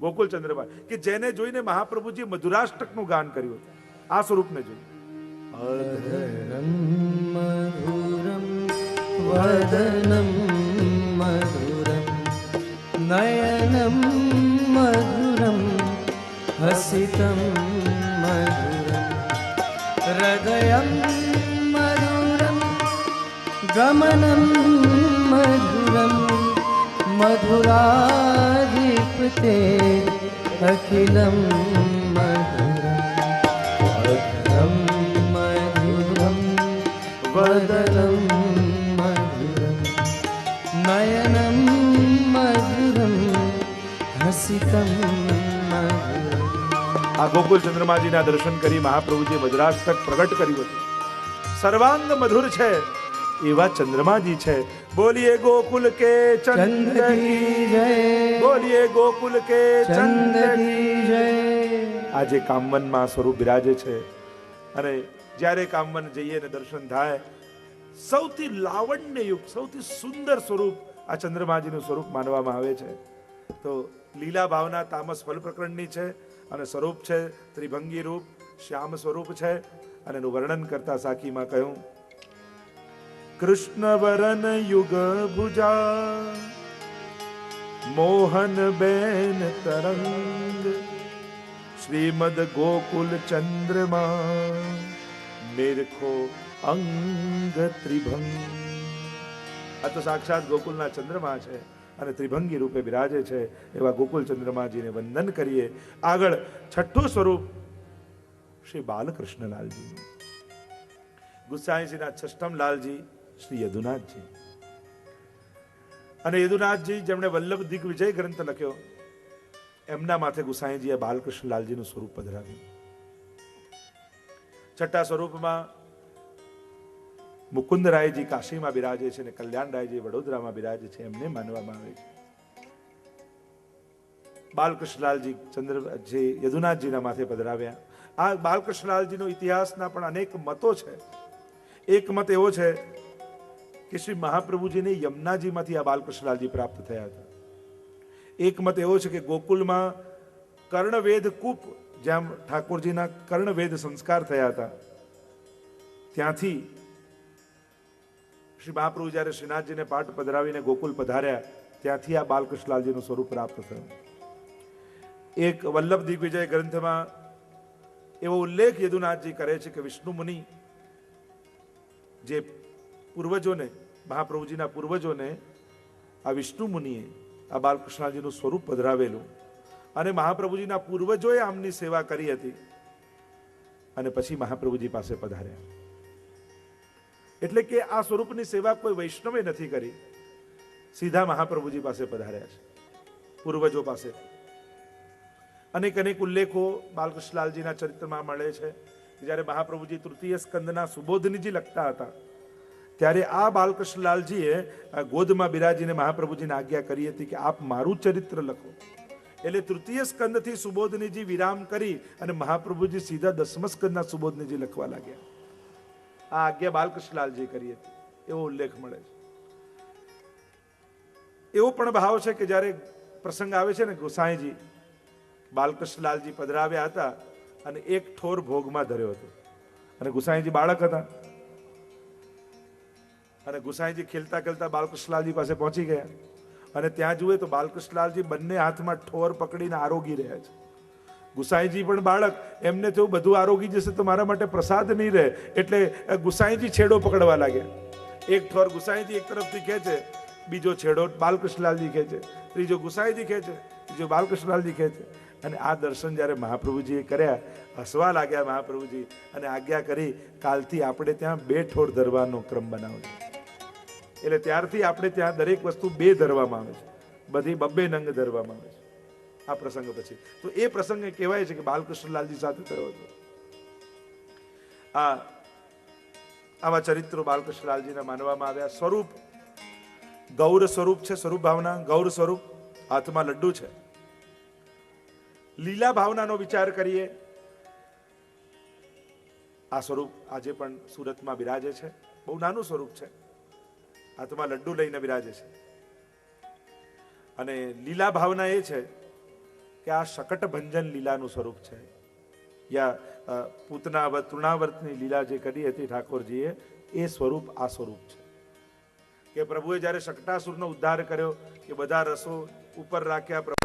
ગોકુલ ચંદ્રમા કે જેને જોઈને મહાપ્રભુજી મધુરાષ્ટકનું ગાન કર્યું હતું. આ સ્વરૂપને જોઈ અધરમ મધુરમ વદનમ મધુરમ નયનમ મધુરમ હસિતમ મધુરમ હૃદયમ મધુરમ ગમનમ મધુરમ મધુરાધિપતે અખિલમ મધુરમ મધુરમ વદનમ મધુરમ નયનમ મધુરમ હસિતમ મધુરમ. આ ગોકુલ ચંદ્રમાજીના દર્શન કરી મહાપ્રભુજી મધુરાષ્ટક પ્રગટ કર્યું હતું. સર્વાંગ મધુર છે એવા ચંદ્રમાજી છે. બોલીએ ગોકુલ કે ચંદ્ર કી જય, બોલીએ ગોકુલ કે ચંદ્ર કી જય. આજે કામવનમાં સ્વરૂપ બિરાજે છે. અને જ્યારે કામવન જઈએ ને દર્શન થાય, સૌથી લાવણ્યયુક્ત, સૌથી સુંદર સ્વરૂપ આ ચંદ્રમાજીનું સ્વરૂપ માનવામાં આવે છે. તો લીલા ભાવના તામસ ફલ પ્રકરણની છે, અને સ્વરૂપ છે ત્રિભંગી રૂપ, શ્યામ સ્વરૂપ છે. અને એનું વર્ણન કરતા સાખીમાં કહ્યું, કૃષ્ણ વરન યુગ ભુજા મોહન બેન તરંગ શ્રીમદ ગોકુલ ચંદ્રમા મેરખો અંગ ત્રિભંગ. આ તો સાક્ષાત ગોકુલના ચંદ્રમા છે અને ત્રિભંગી રૂપે બિરાજે છે. એવા ગોકુલ ચંદ્રમાજીને વંદન કરીએ. આગળ છઠ્ઠું સ્વરૂપ શ્રી બાલકૃષ્ણલાલજી, ગુસાઈજીના છઠ્ઠમ લાલજી શ્રી યદુનાથજી. અને યદુનાથજી જેમણે વલ્લભ દિગ્વિજય ગ્રંથ લખ્યો, એમના માથે ગુસાઈજીએ બાલકૃષ્ણલાલજીનું સ્વરૂપ પધરાવ્યું. છઠ્ઠા સ્વરૂપમાં મુકુંદરાયજી કાશીમાં બિરાજે છે અને કલ્યાણરાયજી વડોદરામાં બિરાજે છે, એમને માનવામાં આવે છે. બાલકૃષ્ણલાલજી જે યદુનાથજીના માથે પધરાવ્યા. આ બાલકૃષ્ણલાલજીનો ઇતિહાસના પણ અનેક મતો છે. એક મત એવો છે કે શ્રી મહાપ્રભુજીને યમુનાજીમાંથી આ બાલકૃષ્ણલાલજી પ્રાપ્ત થયા હતા. એક મત એવો છે કે ગોકુલમાં કર્ણવેદ કૂપ, જ્યાં ઠાકોરજીના કર્ણવેદ સંસ્કાર થયા હતા, ત્યાંથી શ્રી મહાપ્રભુ જ્યારે શ્રીનાથજીને પાઠ પધરાવીને ગોકુલ પધાર્યા, ત્યાંથી આ બાલકૃષ્ણલાલજીનું સ્વરૂપ પ્રાપ્ત થયું. એક વલ્લભ દિગ્વિજય ગ્રંથમાં એવો ઉલ્લેખ યદુનાથજી કરે છે કે વિષ્ણુ મુનિ જે પૂર્વજોને, મહાપ્રભુજીના પૂર્વજોને આ વિષ્ણુ મુનિએ આ બાલકૃષ્ણજીનું સ્વરૂપ પધરાવેલું, અને મહાપ્રભુજીના પૂર્વજોએ આમની સેવા કરી હતી, અને પછી મહાપ્રભુજી પાસે પધાર્યા. એટલે કે આ સ્વરૂપની સેવા કોઈ વૈષ્ણવે નથી કરી, સીધા મહાપ્રભુજી પાસે પધાર્યા છે પૂર્વજો પાસે. અનેક અનેક ઉલ્લેખો બાલકૃષ્ણલાલજીના ચરિત્રમાં મળે છે. જ્યારે મહાપ્રભુજી તૃતીય સ્કંદના સુબોધનીજી લખતા હતા, ત્યારે આ બાલકૃષ્ણલાલજીએ ગોદમાં બિરાજીને મહાપ્રભુજીને આજ્ઞા કરી હતી કે આપ મારું ચરિત્ર લખો. એટલે તૃતીય સ્કંદથી સુબોધનીજી વિરામ કરી અને મહાપ્રભુજી સીધા દસમ સ્કંદના સુબોધનીજી લખવા લાગ્યા. આ આજ્ઞા બાલકૃષ્ણલાલજી કરી હતી, એવો ઉલ્લેખ મળે છે. એવો પણ ભાવ છે કે જ્યારે પ્રસંગ આવે છે ને, ગોસાઈજી બાલકૃષ્ણલાલજી પધરાવ્યા હતા અને એક ઠોર ભોગમાં ધર્યો હતો, અને ગુસાઈજી બાળક હતા, અને ગુસાઈજી ખેલતા ખેલતા બાલકૃષ્ણલાલજી પાસે પહોંચી ગયા, અને ત્યાં જુએ તો બાલકૃષ્ણલાલજી બંને હાથમાં ઠોર પકડીને આરોગી રહ્યા છે. ગુસાઈજી પણ બાળક, એમને થયું બધું આરોગી જશે તો મારા માટે પ્રસાદ નહીં રહે, એટલે ગુસાઈજી છેડો પકડવા લાગ્યા. એક ઠોર ગુસાઈજી એક તરફથી ખેંચે, બીજો છેડો બાલકૃષ્ણલાલજી ખેંચે, ત્રીજો ગુસાઈજી ખેંચે, ત્રીજો બાલકૃષ્ણલાલજી ખેંચે. અને આ દર્શન જ્યારે મહાપ્રભુજીએ કર્યા, હસવા લાગ્યા મહાપ્રભુજી અને આજ્ઞા કરી, કાલથી આપણે ત્યાં 2 ઠોર ધરવાનો ક્રમ બનાવજો. એટલે ત્યારથી આપણે ત્યાં દરેક વસ્તુ 2 ધરવામાં આવે છે, બધી 2 નંગ ધરવામાં આવે છે આ પ્રસંગ પછી. તો એ પ્રસંગે કહેવાય છે કે બાલકૃષ્ણલાલજી સાથે થયો હતો. આવા ચરિત્રો બાલકૃષ્ણલાલજીના માનવામાં આવ્યા. સ્વરૂપ ગૌર સ્વરૂપ છે, સ્વરૂપ ભાવના ગૌર સ્વરૂપ, હાથમાં લડ્ડુ છે. લીલા ભાવનાનો વિચાર કરીએ, આ સ્વરૂપ આજે પણ સુરતમાં બિરાજે છે. બહુ નાનું સ્વરૂપ છે, હાથમાં લડ્ડુ લઈને બિરાજે છે. અને લીલા ભાવના એ છે કે આ શકટ ભંજન લીલાનું સ્વરૂપ છે. યા પૂતનાવત તૃણાવર્તની લીલા જે કરી હતી ઠાકોરજીએ, એ સ્વરૂપ આ સ્વરૂપ છે. કે પ્રભુએ જ્યારે શકટાસુરનો ઉદ્ધાર કર્યો, કે બધા રસો ઉપર રાખ્યા,